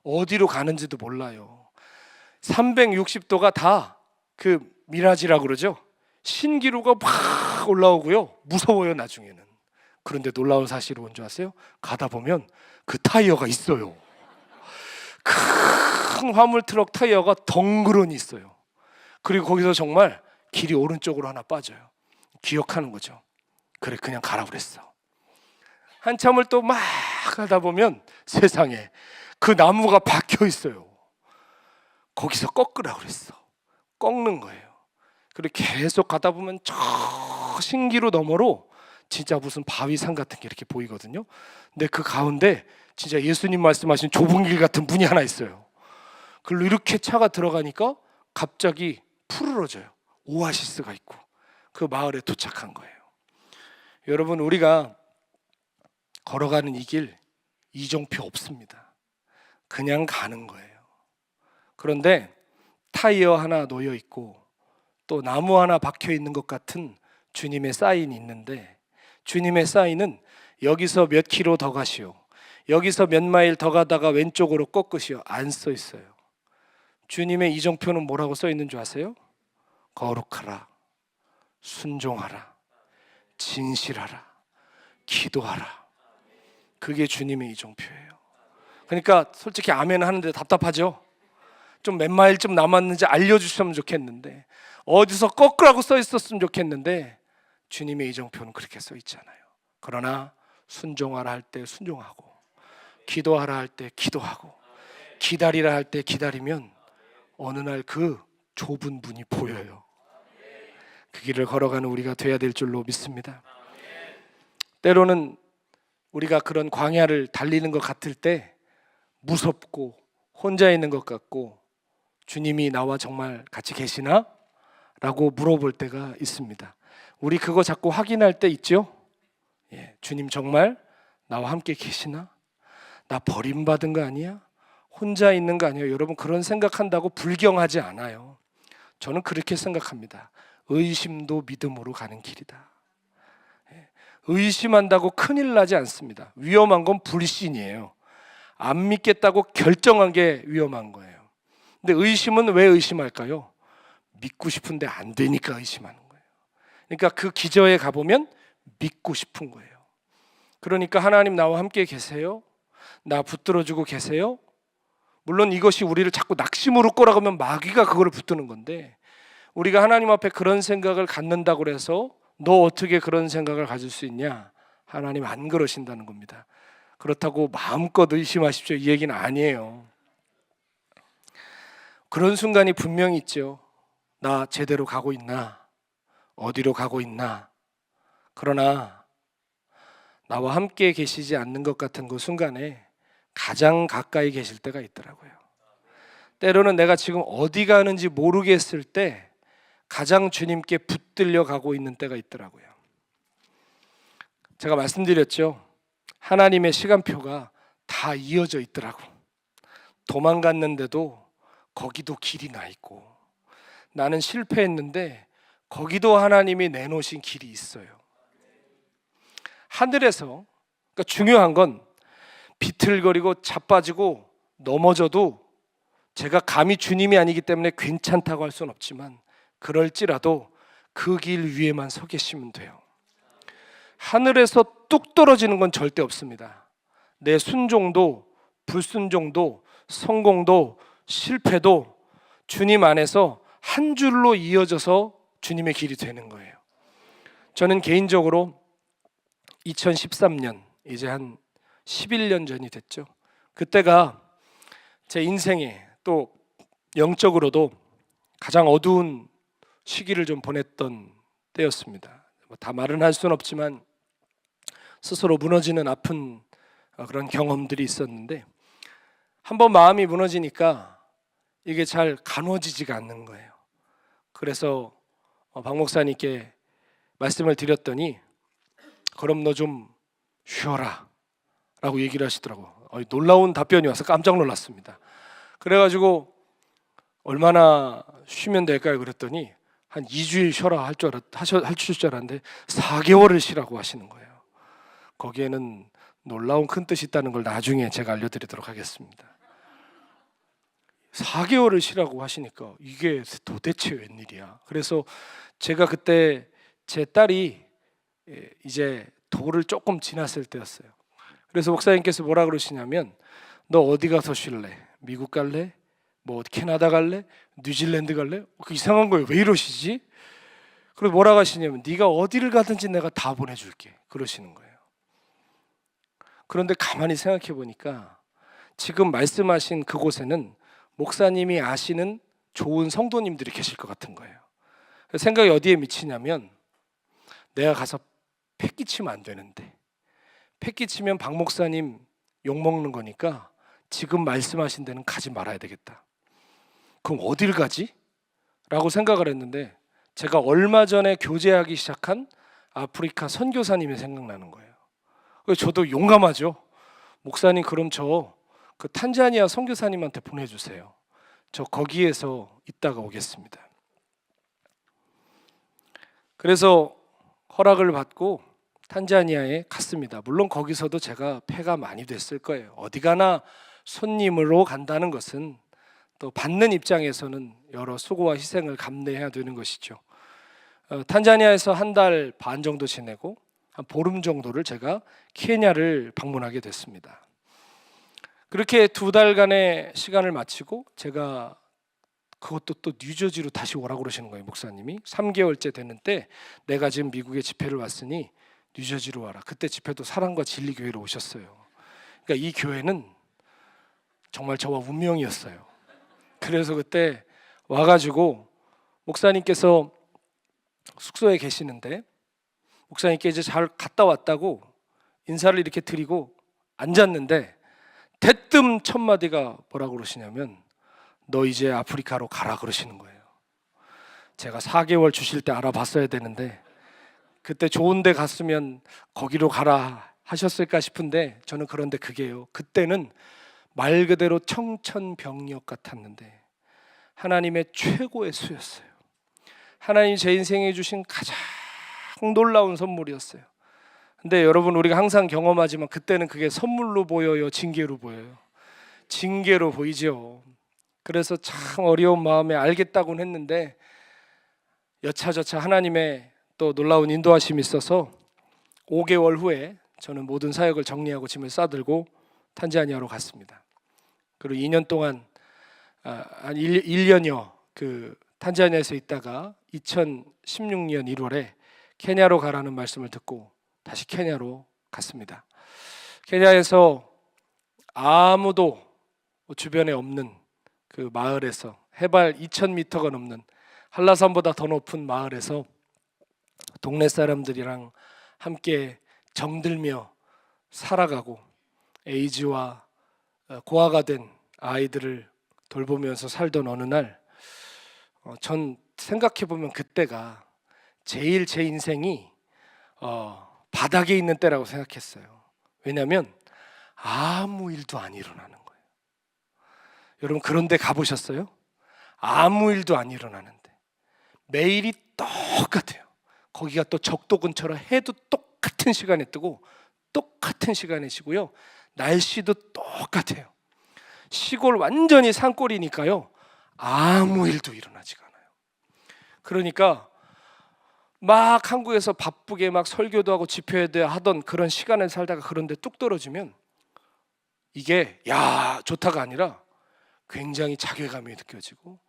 Speaker 1: 어디로 가는지도 몰라요. 360도가 다 그 미라지라고 그러죠. 신기루가 막 올라오고요. 무서워요, 나중에는. 그런데 놀라운 사실이 뭔지 아세요? 가다 보면 그 타이어가 있어요. 큰 화물 트럭 타이어가 덩그러니 있어요. 그리고 거기서 정말 길이 오른쪽으로 하나 빠져요. 기억하는 거죠. 그래, 그냥 가라 그랬어. 한참을 또 막 가다 보면 세상에 그 나무가 박혀 있어요. 거기서 꺾으라 그랬어. 꺾는 거예요. 그리고 계속 가다 보면 저 신기루 너머로 진짜 무슨 바위산 같은 게 이렇게 보이거든요. 근데 그 가운데 진짜 예수님 말씀하신 좁은 길 같은 문이 하나 있어요. 그걸로 이렇게 차가 들어가니까 갑자기 푸르러져요. 오아시스가 있고 그 마을에 도착한 거예요. 여러분, 우리가 걸어가는 이 길 이정표 없습니다. 그냥 가는 거예요. 그런데 타이어 하나 놓여 있고 또 나무 하나 박혀 있는 것 같은 주님의 사인이 있는데, 주님의 사인은 여기서 몇 킬로 더 가시오, 여기서 몇 마일 더 가다가 왼쪽으로 꺾으시오, 안 써 있어요. 주님의 이정표는 뭐라고 써 있는 줄 아세요? 거룩하라, 순종하라, 진실하라, 기도하라. 그게 주님의 이정표예요. 그러니까 솔직히 아멘 하는데 답답하죠? 좀 몇 마일쯤 남았는지 알려주셨으면 좋겠는데, 어디서 꺾으라고 써 있었으면 좋겠는데, 주님의 이정표는 그렇게 써 있잖아요. 그러나 순종하라 할 때 순종하고, 기도하라 할 때 기도하고, 기다리라 할 때 기다리면 어느 날 그 좁은 문이 보여요. 그 길을 걸어가는 우리가 돼야 될 줄로 믿습니다. 때로는 우리가 그런 광야를 달리는 것 같을 때 무섭고 혼자 있는 것 같고, 주님이 나와 정말 같이 계시나? 라고 물어볼 때가 있습니다. 우리 그거 자꾸 확인할 때 있죠? 주님 정말 나와 함께 계시나? 나 버림받은 거 아니야? 혼자 있는 거 아니에요? 여러분, 그런 생각한다고 불경하지 않아요. 저는 그렇게 생각합니다. 의심도 믿음으로 가는 길이다. 의심한다고 큰일 나지 않습니다. 위험한 건 불신이에요. 안 믿겠다고 결정한 게 위험한 거예요. 근데 의심은 왜 의심할까요? 믿고 싶은데 안 되니까 의심하는 거예요. 그러니까 그 기저에 가보면 믿고 싶은 거예요. 그러니까 하나님 나와 함께 계세요? 나 붙들어주고 계세요? 물론 이것이 우리를 자꾸 낙심으로 꼬라가면 마귀가 그거를 붙드는 건데, 우리가 하나님 앞에 그런 생각을 갖는다고 해서 너 어떻게 그런 생각을 가질 수 있냐? 하나님 안 그러신다는 겁니다. 그렇다고 마음껏 의심하십시오, 이 얘기는 아니에요. 그런 순간이 분명히 있죠. 나 제대로 가고 있나? 어디로 가고 있나? 그러나 나와 함께 계시지 않는 것 같은 그 순간에 가장 가까이 계실 때가 있더라고요. 때로는 내가 지금 어디 가는지 모르겠을 때 가장 주님께 붙들려 가고 있는 때가 있더라고요. 제가 말씀드렸죠. 하나님의 시간표가 다 이어져 있더라고. 도망갔는데도 거기도 길이 나 있고, 나는 실패했는데 거기도 하나님이 내놓으신 길이 있어요. 하늘에서, 그러니까 중요한 건 비틀거리고 자빠지고 넘어져도 제가 감히 주님이 아니기 때문에 괜찮다고 할 수는 없지만, 그럴지라도 그 길 위에만 서 계시면 돼요. 하늘에서 뚝 떨어지는 건 절대 없습니다. 내 순종도 불순종도 성공도 실패도 주님 안에서 한 줄로 이어져서 주님의 길이 되는 거예요. 저는 개인적으로 2013년, 이제 한 11년 전이 됐죠. 그때가 제 인생에 또 영적으로도 가장 어두운 시기를 좀 보냈던 때였습니다. 다 말은 할 수는 없지만 스스로 무너지는 아픈 그런 경험들이 있었는데, 한번 마음이 무너지니까 이게 잘 가누어지지가 않는 거예요. 그래서 박 목사님께 말씀을 드렸더니, 그럼 너 좀 쉬어라 라고 얘기를 하시더라고요. 놀라운 답변이 와서 깜짝 놀랐습니다. 그래가지고 얼마나 쉬면 될까요? 그랬더니 한 2주일 쉬어라 할 줄 알았는데 4개월을 쉬라고 하시는 거예요. 거기에는 놀라운 큰 뜻이 있다는 걸 나중에 제가 알려드리도록 하겠습니다. 4개월을 쉬라고 하시니까 이게 도대체 웬일이야. 그래서 제가 그때 제 딸이 이제 돌을 조금 지났을 때였어요. 그래서 목사님께서 뭐라 그러시냐면, 너 어디 가서 쉴래? 미국 갈래? 뭐 캐나다 갈래? 뉴질랜드 갈래? 그 이상한 거예요. 왜 이러시지? 그리고 뭐라고 하시냐면, 네가 어디를 가든지 내가 다 보내줄게, 그러시는 거예요. 그런데 가만히 생각해 보니까 지금 말씀하신 그곳에는 목사님이 아시는 좋은 성도님들이 계실 것 같은 거예요. 생각이 어디에 미치냐면, 내가 가서 패 끼치면 안 되는데, 패 끼치면 박 목사님 욕먹는 거니까 지금 말씀하신 데는 가지 말아야 되겠다. 그럼 어딜 가지? 라고 생각을 했는데 제가 얼마 전에 교제하기 시작한 아프리카 선교사님이 생각나는 거예요. 그래서 저도 용감하죠. 목사님, 그럼 저 그 탄자니아 선교사님한테 보내주세요. 저 거기에서 있다가 오겠습니다. 그래서 허락을 받고 탄자니아에 갔습니다. 물론 거기서도 제가 패가 많이 됐을 거예요. 어디 가나 손님으로 간다는 것은 또 받는 입장에서는 여러 수고와 희생을 감내해야 되는 것이죠. 탄자니아에서 한 달 반 정도 지내고 한 보름 정도를 제가 케냐를 방문하게 됐습니다. 그렇게 2달간의 시간을 마치고 제가 그것도 또 뉴저지로 다시 오라고 그러시는 거예요. 목사님이 3개월째 되는 때 내가 지금 미국에 집회를 왔으니 뉴저지로 와라. 그때 집회도 사랑과 진리 교회로 오셨어요. 그러니까 이 교회는 정말 저와 운명이었어요. 그래서 그때 와가지고 목사님께서 숙소에 계시는데 목사님께 이제 잘 갔다 왔다고 인사를 이렇게 드리고 앉았는데 대뜸 첫 마디가 뭐라고 그러시냐면 너 이제 아프리카로 가라 그러시는 거예요. 제가 4개월 주실 때 알아봤어야 되는데 그때 좋은 데 갔으면 거기로 가라 하셨을까 싶은데 저는 그런데 그게요. 그때는 말 그대로 청천벽력 같았는데 하나님의 최고의 수였어요. 하나님이 제 인생에 주신 가장 놀라운 선물이었어요. 근데 여러분, 우리가 항상 경험하지만 그때는 그게 선물로 보여요, 징계로 보여요? 징계로 보이죠. 그래서 참 어려운 마음에 알겠다고는 했는데 여차저차 하나님의 또 놀라운 인도하심이 있어서 5개월 후에 저는 모든 사역을 정리하고 짐을 싸들고 탄자니아로 갔습니다. 그리고 2년 동안 한 1년여 그 탄자니아에서 있다가 2016년 1월에 케냐로 가라는 말씀을 듣고 다시 케냐로 갔습니다. 케냐에서 아무도 주변에 없는 그 마을에서 해발 2,000m가 넘는 한라산보다 더 높은 마을에서 동네 사람들이랑 함께 정들며 살아가고 에이즈와 고아가 된 아이들을 돌보면서 살던 어느 날 전 생각해보면 그때가 제일 제 인생이 바닥에 있는 때라고 생각했어요. 왜냐하면 아무 일도 안 일어나는 거예요. 여러분, 그런 데 가보셨어요? 아무 일도 안 일어나는데 매일이 똑같아요. 거기가 또 적도 근처라 해도 똑같은 시간에 뜨고 똑같은 시간에 지고요. 날씨도 똑같아요. 시골 완전히 산골이니까요. 아무 일도 일어나지가 않아요. 그러니까 막 한국에서 바쁘게 막 설교도 하고 집회도 하던 그런 시간을 살다가 그런데 뚝 떨어지면 이게 야 좋다가 아니라 굉장히 자괴감이 느껴지고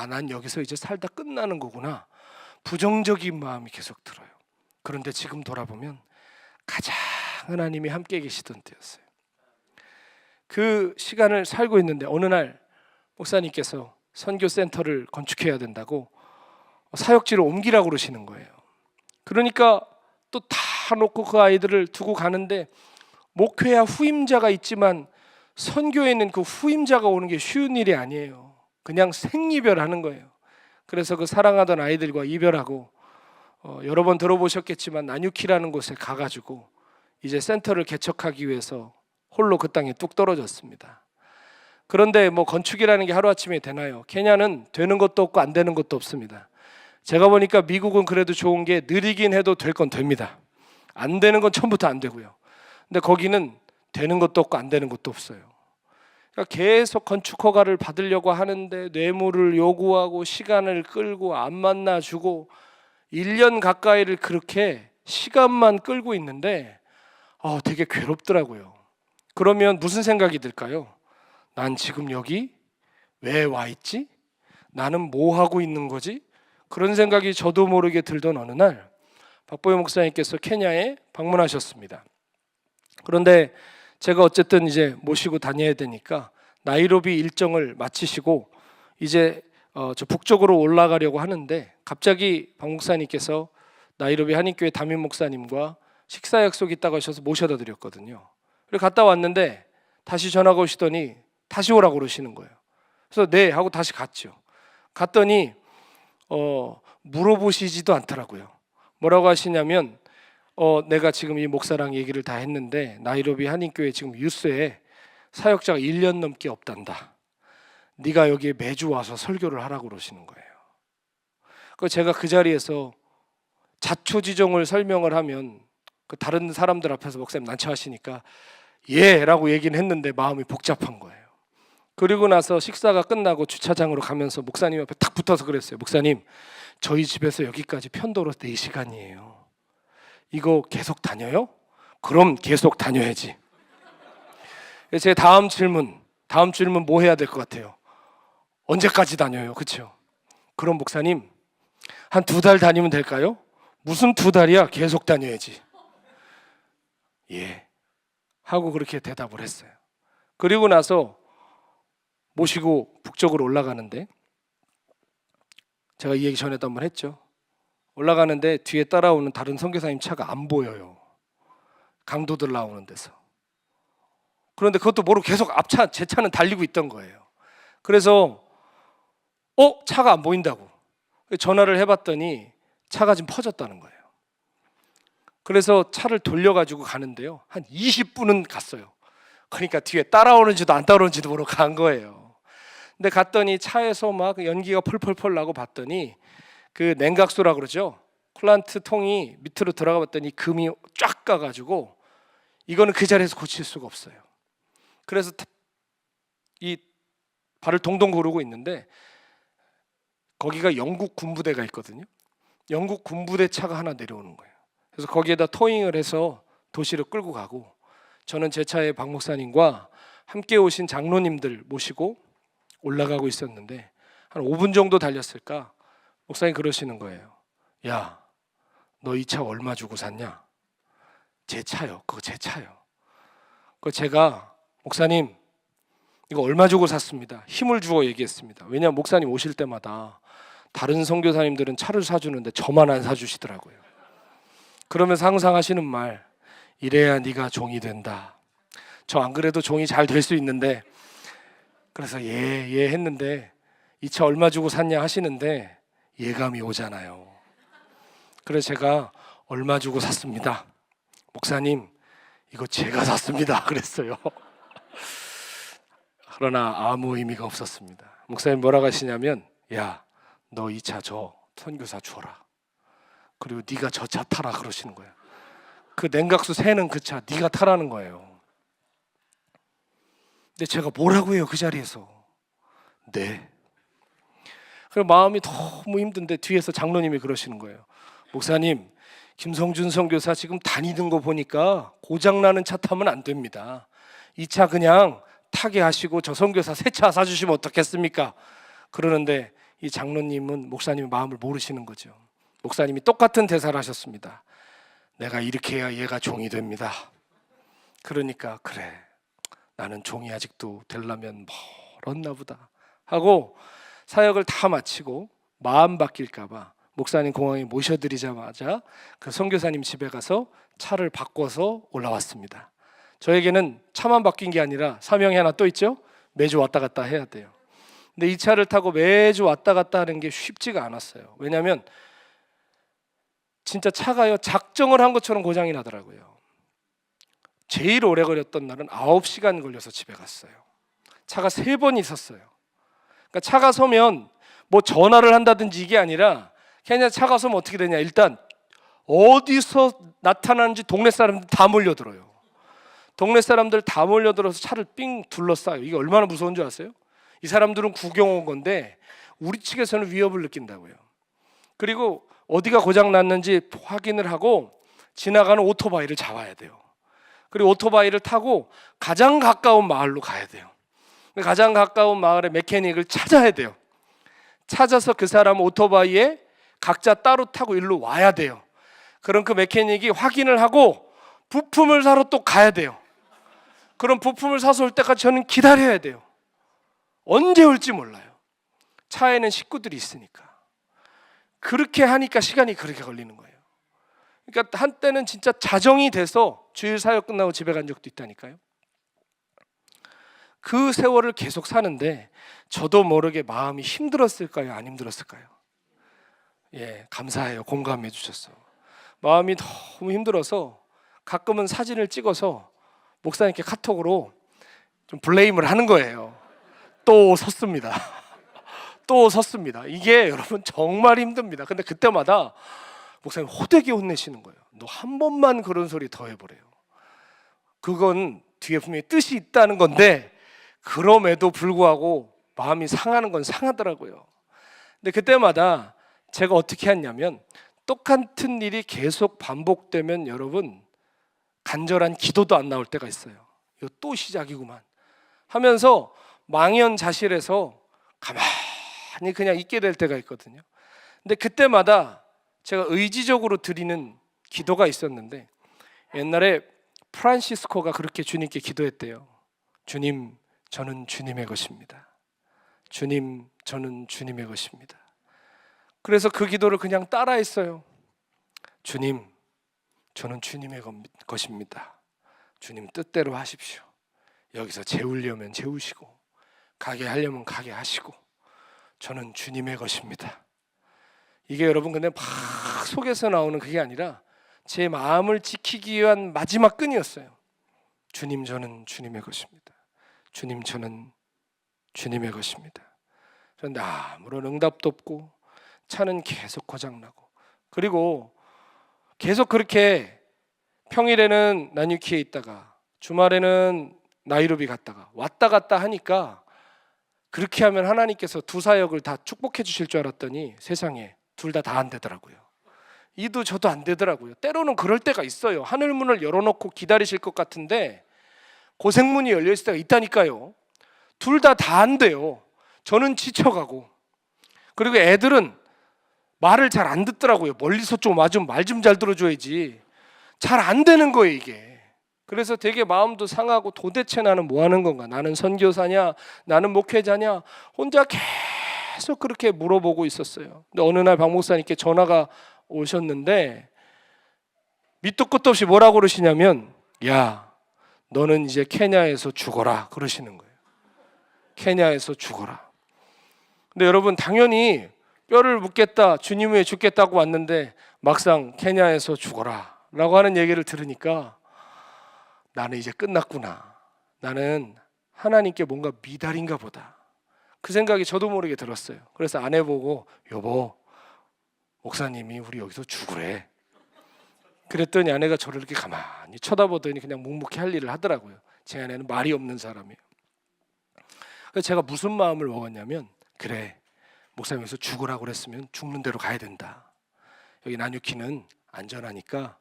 Speaker 1: 난 여기서 이제 살다 끝나는 거구나, 부정적인 마음이 계속 들어요. 그런데 지금 돌아보면 가장 하나님이 함께 계시던 때였어요. 그 시간을 살고 있는데 어느 날 목사님께서 선교센터를 건축해야 된다고 사역지를 옮기라고 그러시는 거예요. 그러니까 또 다 놓고 그 아이들을 두고 가는데 목회야 후임자가 있지만 선교에는 그 후임자가 오는 게 쉬운 일이 아니에요. 그냥 생이별하는 거예요. 그래서 그 사랑하던 아이들과 이별하고 여러 번 들어보셨겠지만 나뉴키라는 곳에 가가지고 이제 센터를 개척하기 위해서 홀로 그 땅에 뚝 떨어졌습니다. 그런데 뭐 건축이라는 게 하루아침에 되나요? 케냐는 되는 것도 없고 안 되는 것도 없습니다. 제가 보니까 미국은 그래도 좋은 게 느리긴 해도 될 건 됩니다. 안 되는 건 처음부터 안 되고요. 근데 거기는 되는 것도 없고 안 되는 것도 없어요. 그러니까 계속 건축 허가를 받으려고 하는데 뇌물을 요구하고 시간을 끌고 안 만나주고 1년 가까이를 그렇게 시간만 끌고 있는데 되게 괴롭더라고요. 그러면 무슨 생각이 들까요? 난 지금 여기 왜 와 있지? 나는 뭐 하고 있는 거지? 그런 생각이 저도 모르게 들던 어느 날 박보영 목사님께서 케냐에 방문하셨습니다. 그런데 제가 어쨌든 이제 모시고 다녀야 되니까 나이로비 일정을 마치시고 이제 저 북쪽으로 올라가려고 하는데 갑자기 박 목사님께서 나이로비 한인교회 담임 목사님과 식사 약속이 있다고 하셔서 모셔다 드렸거든요. 그리고 갔다 왔는데 다시 전화가 오시더니 다시 오라고 그러시는 거예요. 그래서 네 하고 다시 갔죠. 갔더니 물어보시지도 않더라고요. 뭐라고 하시냐면 내가 지금 이 목사랑 얘기를 다 했는데 나이로비 한인교회 지금 유스에 사역자가 1년 넘게 없단다. 네가 여기에 매주 와서 설교를 하라고 그러시는 거예요. 제가 그 자리에서 자초지종을 설명을 하면 그 다른 사람들 앞에서 목사님 난처하시니까 예 라고 얘기는 했는데 마음이 복잡한 거예요. 그리고 나서 식사가 끝나고 주차장으로 가면서 목사님 앞에 탁 붙어서 그랬어요. 목사님, 저희 집에서 여기까지 편도로 4시간이에요. 이거 계속 다녀요? 그럼 계속 다녀야지. 제 다음 질문 뭐 해야 될 것 같아요? 언제까지 다녀요? 그렇죠? 그럼 목사님, 한 2달 다니면 될까요? 무슨 2달이야? 계속 다녀야지. 예 하고 그렇게 대답을 했어요. 그리고 나서 모시고 북쪽으로 올라가는데, 제가 이 얘기 전에도 한번 했죠. 올라가는데 뒤에 따라오는 다른 선교사님 차가 안 보여요. 강도들 나오는 데서. 그런데 그것도 모르고 계속 앞차, 제 차는 달리고 있던 거예요. 그래서 차가 안 보인다고 전화를 해봤더니 차가 지금 퍼졌다는 거예요. 그래서 차를 돌려가지고 가는데요, 한 20분은 갔어요. 그러니까 뒤에 따라오는지도 안 따라오는지도 모르고 간 거예요. 근데 갔더니 차에서 막 연기가 펄펄펄 나고 봤더니 그 냉각수라 그러죠. 쿨란트 통이 밑으로 들어가 봤더니 금이 쫙 가가지고 이거는 그 자리에서 고칠 수가 없어요. 그래서 이 발을 동동 구르고 있는데 거기가 영국 군부대가 있거든요. 영국 군부대 차가 하나 내려오는 거예요. 그래서 거기에다 토잉을 해서 도시로 끌고 가고, 저는 제 차에 박 목사님과 함께 오신 장로님들 모시고 올라가고 있었는데 한 5분 정도 달렸을까 목사님 그러시는 거예요. 야, 너 이 차 얼마 주고 샀냐? 제 차요. 그거 제 차요. 제가 목사님 이거 얼마 주고 샀습니다. 힘을 주어 얘기했습니다. 왜냐하면 목사님 오실 때마다 다른 선교사님들은 차를 사주는데 저만 안 사주시더라고요. 그러면서 항상 하시는 말, 이래야 네가 종이 된다. 저 안 그래도 종이 잘 될 수 있는데, 그래서 예 했는데 이 차 얼마 주고 샀냐 하시는데 예감이 오잖아요. 그래서 제가 얼마 주고 샀습니다. 목사님 이거 제가 샀습니다 그랬어요. 그러나 아무 의미가 없었습니다. 목사님 뭐라고 하시냐면, 야, 너 이 차 저 선교사 주어라. 그리고 네가 저 차 타라 그러시는 거예요. 그 냉각수 새는 그 차 네가 타라는 거예요. 근데 제가 뭐라고 해요 그 자리에서? 네. 그래서 마음이 너무 힘든데 뒤에서 장로님이 그러시는 거예요. 목사님, 김성준 선교사 지금 다니는 거 보니까 고장나는 차 타면 안 됩니다. 이 차 그냥 타게 하시고 저 선교사 새 차 사주시면 어떻겠습니까? 그러는데 이 장로님은 목사님의 마음을 모르시는 거죠. 목사님이 똑같은 대사를 하셨습니다. 내가 이렇게 해야 얘가 종이 됩니다. 그러니까 그래, 나는 종이 아직도 되려면 멀었나 보다 하고 사역을 다 마치고 마음 바뀔까 봐 목사님 공항에 모셔드리자마자 그 선교사님 집에 가서 차를 바꿔서 올라왔습니다. 저에게는 차만 바뀐 게 아니라 사명이 하나 또 있죠. 매주 왔다 갔다 해야 돼요. 근데 이 차를 타고 매주 왔다 갔다 하는 게 쉽지가 않았어요. 왜냐하면 진짜 차가요 작정을 한 것처럼 고장이 나더라고요. 제일 오래 걸렸던 날은 9시간 걸려서 집에 갔어요. 차가 3번 있었어요. 그러니까 차가 서면 뭐 전화를 한다든지 이게 아니라 그냥 차가 서면 어떻게 되냐, 일단 어디서 나타나는지 동네 사람들 다 몰려들어요. 동네 사람들 다 몰려들어서 차를 삥 둘러싸요. 이게 얼마나 무서운 줄 아세요? 이 사람들은 구경 온 건데 우리 측에서는 위협을 느낀다고요. 그리고 어디가 고장 났는지 확인을 하고 지나가는 오토바이를 잡아야 돼요. 그리고 오토바이를 타고 가장 가까운 마을로 가야 돼요. 가장 가까운 마을의 메케닉을 찾아야 돼요. 찾아서 그 사람 오토바이에 각자 따로 타고 일로 와야 돼요. 그럼 그 메케닉이 확인을 하고 부품을 사러 또 가야 돼요. 그럼 부품을 사서 올 때까지 저는 기다려야 돼요. 언제 올지 몰라요. 차에는 식구들이 있으니까. 그렇게 하니까 시간이 그렇게 걸리는 거예요. 그러니까 한때는 진짜 자정이 돼서 주일 사역 끝나고 집에 간 적도 있다니까요. 그 세월을 계속 사는데 저도 모르게 마음이 힘들었을까요? 안 힘들었을까요? 예, 감사해요. 공감해 주셨어. 마음이 너무 힘들어서 가끔은 사진을 찍어서 목사님께 카톡으로 좀 블레임을 하는 거예요. 또 섰습니다. 또 섰습니다. 이게 여러분 정말 힘듭니다. 근데 그때마다 목사님 호되게 혼내시는 거예요. 너 한 번만 그런 소리 더 해보래요. 그건 뒤에 분명히 뜻이 있다는 건데 그럼에도 불구하고 마음이 상하는 건 상하더라고요. 근데 그때마다 제가 어떻게 했냐면 똑같은 일이 계속 반복되면 여러분 간절한 기도도 안 나올 때가 있어요. 이거 또 시작이구만 하면서 망연자실해서 가만히 그냥 있게 될 때가 있거든요. 근데 그때마다 제가 의지적으로 드리는 기도가 있었는데 옛날에 프란시스코가 그렇게 주님께 기도했대요. 주님, 저는 주님의 것입니다. 주님, 저는 주님의 것입니다. 그래서 그 기도를 그냥 따라했어요. 주님, 저는 주님의 것입니다. 주님 뜻대로 하십시오. 여기서 재우려면 재우시고 가게 하려면 가게 하시고 저는 주님의 것입니다. 이게 여러분 근데 막 속에서 나오는 그게 아니라 제 마음을 지키기 위한 마지막 끈이었어요. 주님, 저는 주님의 것입니다. 주님, 저는 주님의 것입니다. 그런데 아무런 응답도 없고 차는 계속 고장나고 그리고 계속 그렇게 평일에는 나뉴키에 있다가 주말에는 나이로비 갔다가 왔다 갔다 하니까 그렇게 하면 하나님께서 두 사역을 다 축복해 주실 줄 알았더니 세상에 둘 다 안 되더라고요. 이도 저도 안 되더라고요. 때로는 그럴 때가 있어요. 하늘문을 열어놓고 기다리실 것 같은데 고생문이 열려있을 때가 있다니까요. 둘 다 안 돼요. 저는 지쳐가고 그리고 애들은 말을 잘 안 듣더라고요. 멀리서 좀 와좀 말 좀 잘 들어줘야지. 잘 안 되는 거예요 이게. 그래서 되게 마음도 상하고 도대체 나는 뭐 하는 건가? 나는 선교사냐? 나는 목회자냐? 혼자 계속 그렇게 물어보고 있었어요. 근데 어느 날 박 목사님께 전화가 오셨는데 밑도 끝도 없이 뭐라고 그러시냐면 야, 너는 이제 케냐에서 죽어라 그러시는 거예요. 케냐에서 죽어라. 근데 여러분 당연히 뼈를 묻겠다, 주님 위해 죽겠다고 왔는데 막상 케냐에서 죽어라 라고 하는 얘기를 들으니까 나는 이제 끝났구나. 나는 하나님께 뭔가 미달인가 보다. 그 생각이 저도 모르게 들었어요. 그래서 아내 보고 여보, 목사님이 우리 여기서 죽으래. 그랬더니 아내가 저를 이렇게 가만히 쳐다보더니 그냥 묵묵히 할 일을 하더라고요. 제 아내는 말이 없는 사람이에요. 그래서 제가 무슨 마음을 먹었냐면 그래, 목사님에서 죽으라고 그랬으면 죽는 대로 가야 된다. 여기 나뉴키는 안전하니까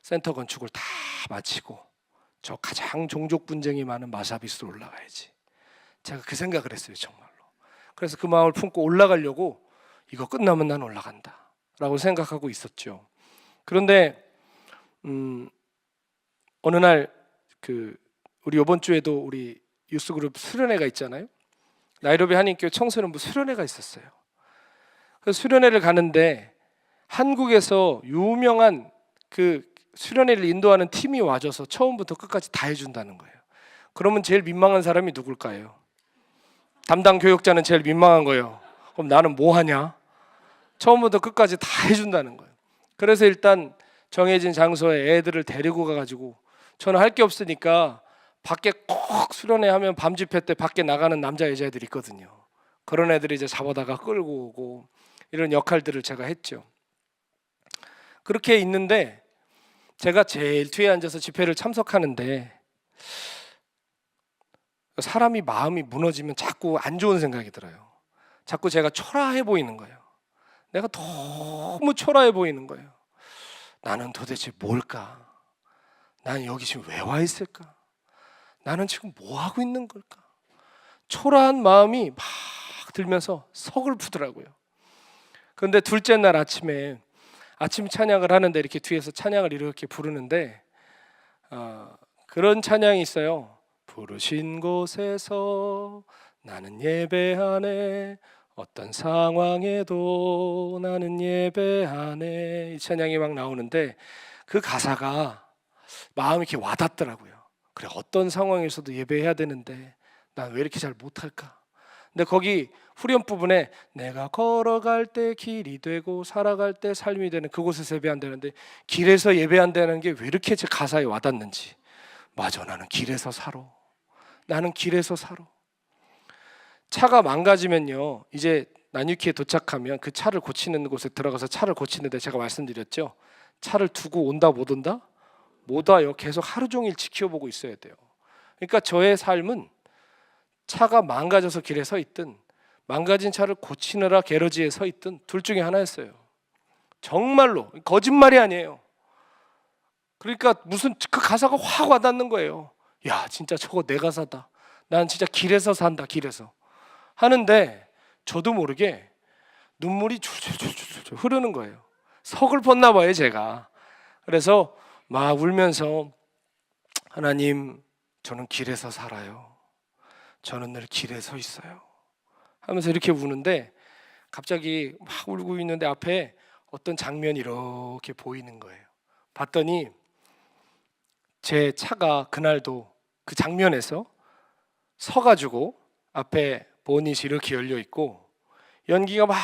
Speaker 1: 센터 건축을 다 마치고 저 가장 종족 분쟁이 많은 마사비스로 올라가야지. 제가 그 생각을 했어요 정말로. 그래서 그 마음을 품고 올라가려고 이거 끝나면 난 올라간다 라고 생각하고 있었죠. 그런데 어느 날 우리 이번 주에도 우리 유스그룹 수련회가 있잖아요. 나이로비 한인교회 청소년부 수련회가 있었어요. 그래서 수련회를 가는데 한국에서 유명한 그 수련회를 인도하는 팀이 와줘서 처음부터 끝까지 다 해준다는 거예요. 그러면 제일 민망한 사람이 누굴까요? 담당 교육자는 제일 민망한 거예요. 그럼 나는 뭐 하냐? 처음부터 끝까지 다 해준다는 거예요. 그래서 일단 정해진 장소에 애들을 데리고 가가지고 저는 할 게 없으니까 밖에 꼭 수련회 하면 밤 집회 때 밖에 나가는 남자 여자애들이 있거든요. 그런 애들이 이제 잡아다가 끌고 오고 이런 역할들을 제가 했죠. 그렇게 있는데 제가 제일 뒤에 앉아서 집회를 참석하는데 사람이 마음이 무너지면 자꾸 안 좋은 생각이 들어요. 자꾸 제가 초라해 보이는 거예요. 내가 너무 초라해 보이는 거예요. 나는 도대체 뭘까? 나는 여기 지금 왜 와 있을까? 나는 지금 뭐 하고 있는 걸까? 초라한 마음이 막 들면서 서글프더라고요. 그런데 둘째 날 아침에 아침 찬양을 하는데 이렇게 뒤에서 찬양을 이렇게 부르는데 그런 찬양이 있어요. 부르신 곳에서 나는 예배하네, 어떤 상황에도 나는 예배하네, 이 찬양이 막 나오는데 그 가사가 마음이 이렇게 와닿더라고요. 그래, 어떤 상황에서도 예배해야 되는데 난 왜 이렇게 잘 못할까? 근데 거기 후렴 부분에 내가 걸어갈 때 길이 되고 살아갈 때 삶이 되는 그곳에서 예배한다는데, 길에서 예배한다는 게 왜 이렇게 제 가사에 와닿는지. 맞아, 나는 길에서 살아. 나는 길에서 살아. 차가 망가지면요, 이제 나뉴키에 도착하면 그 차를 고치는 곳에 들어가서 차를 고치는데, 제가 말씀드렸죠, 차를 두고 온다 못 온다? 못 와요. 계속 하루 종일 지켜보고 있어야 돼요. 그러니까 저의 삶은 차가 망가져서 길에 서 있든 망가진 차를 고치느라 게러지에 서 있든 둘 중에 하나였어요. 정말로 거짓말이 아니에요. 그러니까 무슨 그 가사가 확 와닿는 거예요. 야, 진짜 저거 내 가사다. 난 진짜 길에서 산다, 길에서. 하는데 저도 모르게 눈물이 줄줄줄줄 흐르는 거예요. 서글펐나 봐요, 제가. 그래서 막 울면서 하나님, 저는 길에서 살아요. 저는 늘 길에 서 있어요. 하면서 이렇게 우는데, 갑자기 막 울고 있는데 앞에 어떤 장면이 이렇게 보이는 거예요. 봤더니 제 차가 그날도 그 장면에서 서가지고 앞에 보닛이 이렇게 열려 있고 연기가 막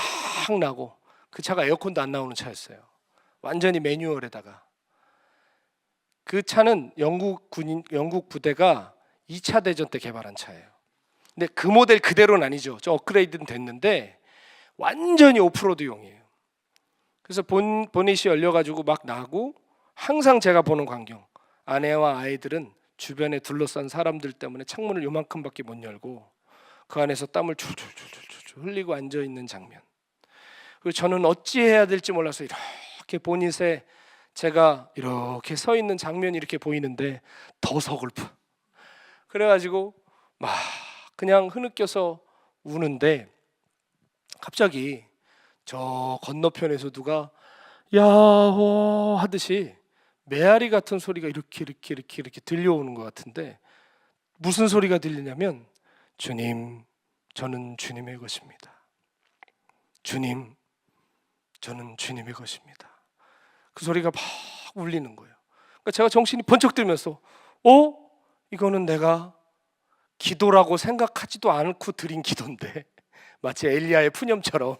Speaker 1: 나고, 그 차가 에어컨도 안 나오는 차였어요. 완전히 매뉴얼에다가. 그 차는 영국 부대가 2차 대전 때 개발한 차예요. 근데 그 모델 그대로는 아니죠. 좀 업그레이드는 됐는데 완전히 오프로드용이에요. 그래서 보닛이 열려가지고 막 나고, 항상 제가 보는 광경, 아내와 아이들은 주변에 둘러싼 사람들 때문에 창문을 요만큼밖에 못 열고 그 안에서 땀을 줄줄줄줄 흘리고 앉아있는 장면. 그리고 저는 어찌해야 될지 몰라서 이렇게 보닛에 제가 이렇게 서 있는 장면이 이렇게 보이는데 더 서글프. 그래가지고 막 그냥 흐느껴서 우는데, 갑자기 저 건너편에서 누가 야호 하듯이 메아리 같은 소리가 이렇게 들려오는 것 같은데, 무슨 소리가 들리냐면, 주님, 저는 주님의 것입니다. 주님, 저는 주님의 것입니다. 그 소리가 막 울리는 거예요. 그러니까 제가 정신이 번쩍 들면서 이거는 내가 기도라고 생각하지도 않고 드린 기도인데, 마치 엘리야의 푸념처럼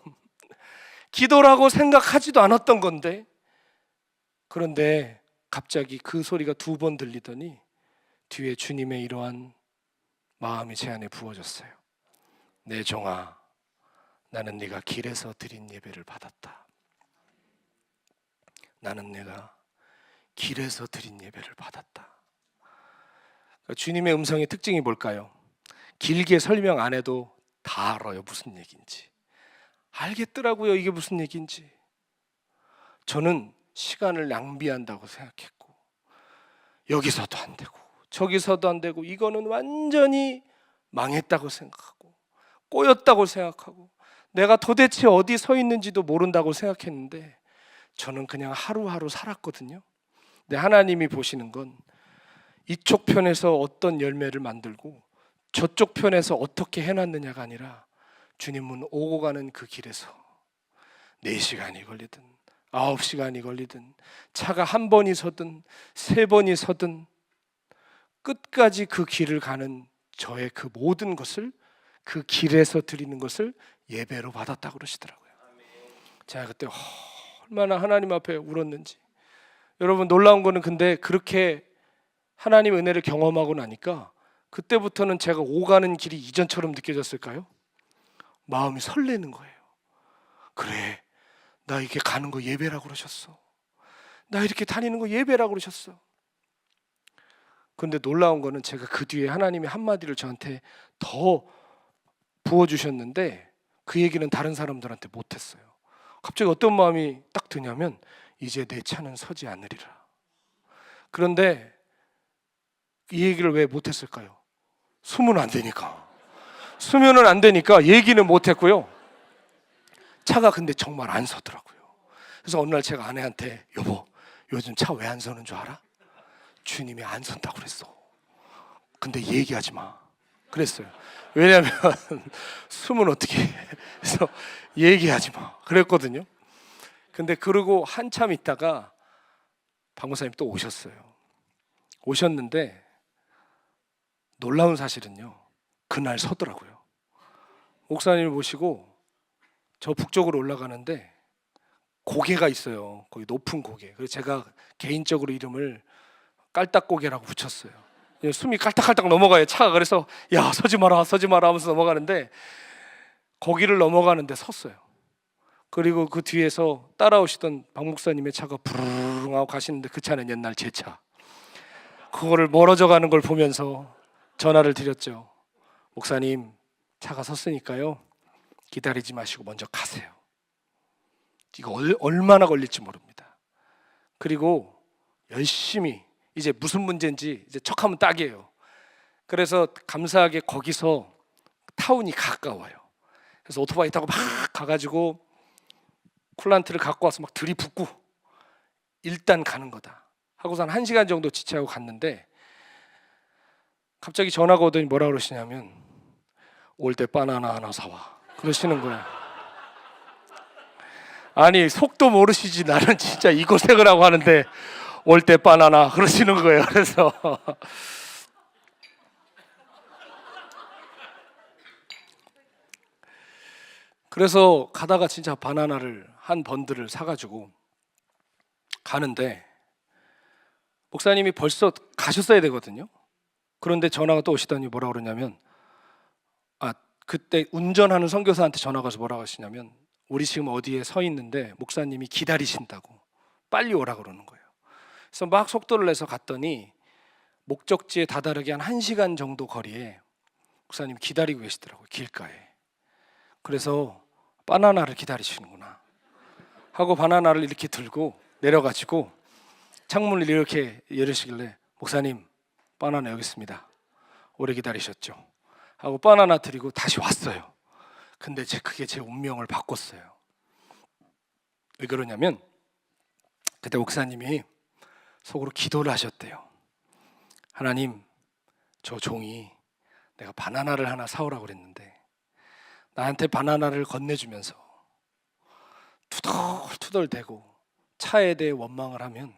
Speaker 1: 기도라고 생각하지도 않았던 건데, 그런데 갑자기 그 소리가 2번 들리더니 뒤에 주님의 이러한 마음이 제 안에 부어졌어요. 내 종아, 나는 네가 길에서 드린 예배를 받았다. 나는 내가 길에서 드린 예배를 받았다. 주님의 음성의 특징이 뭘까요? 길게 설명 안 해도 다 알아요, 무슨 얘기인지. 알겠더라고요, 이게 무슨 얘기인지. 저는 시간을 낭비한다고 생각했고, 여기서도 안 되고 저기서도 안 되고, 이거는 완전히 망했다고 생각하고 꼬였다고 생각하고 내가 도대체 어디 서 있는지도 모른다고 생각했는데, 저는 그냥 하루하루 살았거든요. 근데 하나님이 보시는 건 이쪽 편에서 어떤 열매를 만들고 저쪽 편에서 어떻게 해놨느냐가 아니라, 주님은 오고 가는 그 길에서 4시간이 걸리든 9시간이 걸리든 차가 1번이 서든 3번이 서든 끝까지 그 길을 가는 저의 그 모든 것을, 그 길에서 드리는 것을 예배로 받았다고 그러시더라고요. 제가 그때 얼마나 하나님 앞에 울었는지. 여러분, 놀라운 거는 근데 그렇게 하나님의 은혜를 경험하고 나니까 그때부터는 제가 오가는 길이 이전처럼 느껴졌을까요? 마음이 설레는 거예요. 그래, 나 이렇게 가는 거 예배라고 그러셨어. 나 이렇게 다니는 거 예배라고 그러셨어. 근데 놀라운 거는 제가 그 뒤에 하나님이 한마디를 저한테 더 부어주셨는데, 그 얘기는 다른 사람들한테 못했어요. 갑자기 어떤 마음이 딱 드냐면, 이제 내 차는 서지 않으리라. 그런데 이 얘기를 왜 못했을까요? 수면 안 되니까. 수면은 안 되니까 얘기는 못했고요. 차가 근데 정말 안 서더라고요. 그래서 어느 날 제가 아내한테, 여보, 요즘 차 왜 안 서는 줄 알아? 주님이 안 선다고 그랬어. 근데 얘기하지 마 그랬어요. 왜냐하면 숨은 어떻게 해. 그래서 얘기하지 마 그랬거든요. 근데 그러고 한참 있다가 박목사님 또 오셨어요. 오셨는데 놀라운 사실은요, 그날 서더라고요. 목사님을 모시고 저 북쪽으로 올라가는데 고개가 있어요. 거기 높은 고개. 그래서 제가 개인적으로 이름을 깔딱고개라고 붙였어요. 숨이 깔딱깔딱 넘어가요, 차가. 그래서 야, 서지 마라 하면서 넘어가는데 거기를 넘어가는데 섰어요. 그리고 그 뒤에서 따라오시던 박 목사님의 차가 부르릉 하고 가시는데 그 차는 옛날 제 차. 그거를 멀어져 가는 걸 보면서 전화를 드렸죠. 목사님, 차가 섰으니까요, 기다리지 마시고 먼저 가세요. 이거 얼마나 걸릴지 모릅니다. 그리고 열심히, 이제 무슨 문제인지 이제 척하면 딱이에요. 그래서 감사하게 거기서 타운이 가까워요. 그래서 오토바이 타고 막 가가지고 쿨란트를 갖고 와서 막 들이붓고 일단 가는 거다 하고서 한 1시간 정도 지체하고 갔는데 갑자기 전화가 오더니 뭐라 그러시냐면 올 때 바나나 하나 사와 그러시는 거예요. 아니, 속도 모르시지 나는 진짜 이 고생을 하고 하는데 올 때 바나나 그러시는 거예요. 그래서 가다가 진짜 바나나를 한 번들을 사가지고 가는데 목사님이 벌써 가셨어야 되거든요. 그런데 전화가 또 오시더니 뭐라 그러냐면 그때 운전하는 선교사한테 전화가 와서 뭐라고 하시냐면 우리 지금 어디에 서 있는데 목사님이 기다리신다고 빨리 오라 그러는 거예요. 그래서 막 속도를 내서 갔더니 목적지에 다다르게 한 1시간 정도 거리에 목사님이 기다리고 계시더라고요, 길가에. 그래서 바나나를 기다리시는구나 하고 바나나를 이렇게 들고 내려가지고 창문을 이렇게 열으시길래 목사님, 바나나 여기 있습니다. 오래 기다리셨죠? 하고 바나나 드리고 다시 왔어요. 근데 그게 제 운명을 바꿨어요. 왜 그러냐면 그때 목사님이 속으로 기도를 하셨대요. 하나님, 저 종이 내가 바나나를 하나 사오라고 그랬는데 나한테 바나나를 건네주면서 투덜투덜대고 차에 대해 원망을 하면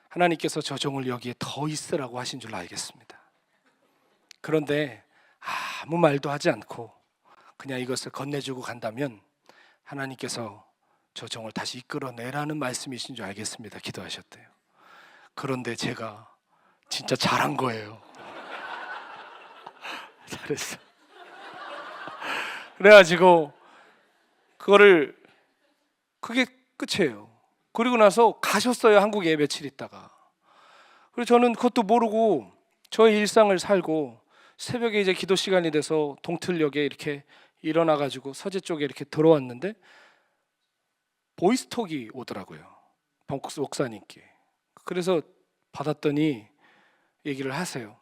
Speaker 1: 하나님께서 저 종을 여기에 더 있으라고 하신 줄 알겠습니다. 그런데 아무 말도 하지 않고 그냥 이것을 건네주고 간다면 하나님께서 저 종을 다시 이끌어내라는 말씀이신 줄 알겠습니다. 기도하셨대요. 그런데 제가 진짜 잘한 거예요. 잘했어. 그래가지고 그게 끝이에요. 그리고 나서 가셨어요, 한국에 며칠 있다가. 그리고 저는 그것도 모르고 저의 일상을 살고 새벽에 이제 기도 시간이 돼서 동틀역에 이렇게 일어나가지고 서재 쪽에 이렇게 들어왔는데 보이스톡이 오더라고요, 목사님께. 그래서 받았더니 얘기를 하세요.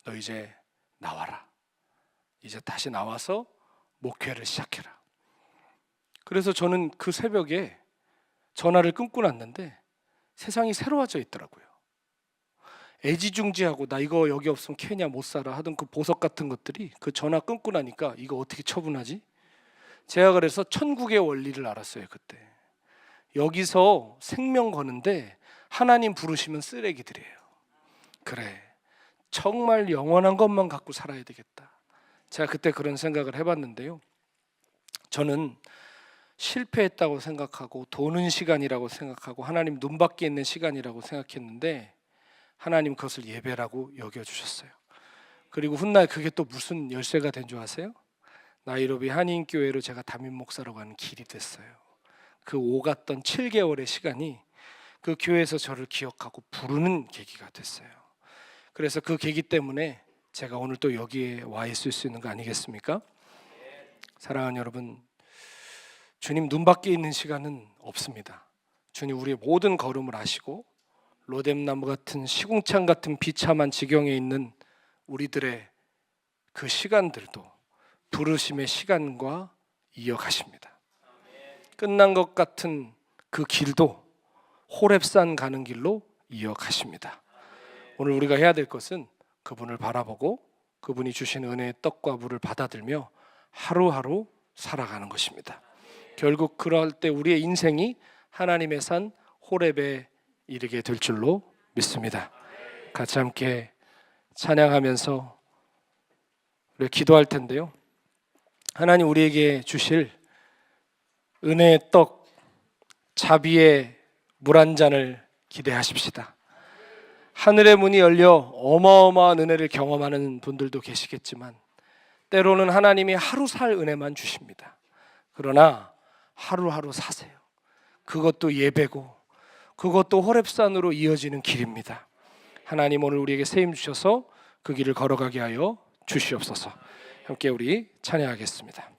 Speaker 1: 너 이제 나와라. 이제 다시 나와서 목회를 시작해라. 그래서 저는 그 새벽에 전화를 끊고 났는데 세상이 새로워져 있더라고요. 애지중지하고 나 이거 여기 없으면 케냐 못 살아 하던 그 보석 같은 것들이 그 전화 끊고 나니까 이거 어떻게 처분하지? 제가 그래서 천국의 원리를 알았어요. 그때 여기서 생명 거는데 하나님 부르시면 쓰레기들이에요. 그래, 정말 영원한 것만 갖고 살아야 되겠다. 제가 그때 그런 생각을 해봤는데요, 저는 실패했다고 생각하고 도는 시간이라고 생각하고 하나님 눈밖에 있는 시간이라고 생각했는데 하나님 그것을 예배라고 여겨주셨어요. 그리고 훗날 그게 또 무슨 열쇠가 된 줄 아세요? 나이로비 한인교회로 제가 담임 목사로 가는 길이 됐어요. 그 오갔던 7개월의 시간이 그 교회에서 저를 기억하고 부르는 계기가 됐어요. 그래서 그 계기 때문에 제가 오늘 또 여기에 와 있을 수 있는 거 아니겠습니까? 사랑하는 여러분, 주님 눈밖에 있는 시간은 없습니다. 주님 우리의 모든 걸음을 아시고 로뎀나무 같은 시궁창 같은 비참한 지경에 있는 우리들의 그 시간들도 부르심의 시간과 이어가십니다. 끝난 것 같은 그 길도 호렙산 가는 길로 이어가십니다. 오늘 우리가 해야 될 것은 그분을 바라보고 그분이 주신 은혜의 떡과 물을 받아들며 하루하루 살아가는 것입니다. 결국 그럴 때 우리의 인생이 하나님의 산 호렙에 이르게 될 줄로 믿습니다. 같이 함께 찬양하면서 우리가 기도할 텐데요. 하나님 우리에게 주실 은혜의 떡, 자비의 물 한 잔을 기대하십시다. 하늘의 문이 열려 어마어마한 은혜를 경험하는 분들도 계시겠지만 때로는 하나님이 하루 살 은혜만 주십니다. 그러나 하루하루 사세요. 그것도 예배고 그것도 호렙산으로 이어지는 길입니다. 하나님 오늘 우리에게 세임 주셔서 그 길을 걸어가게 하여 주시옵소서. 함께 우리 찬양하겠습니다.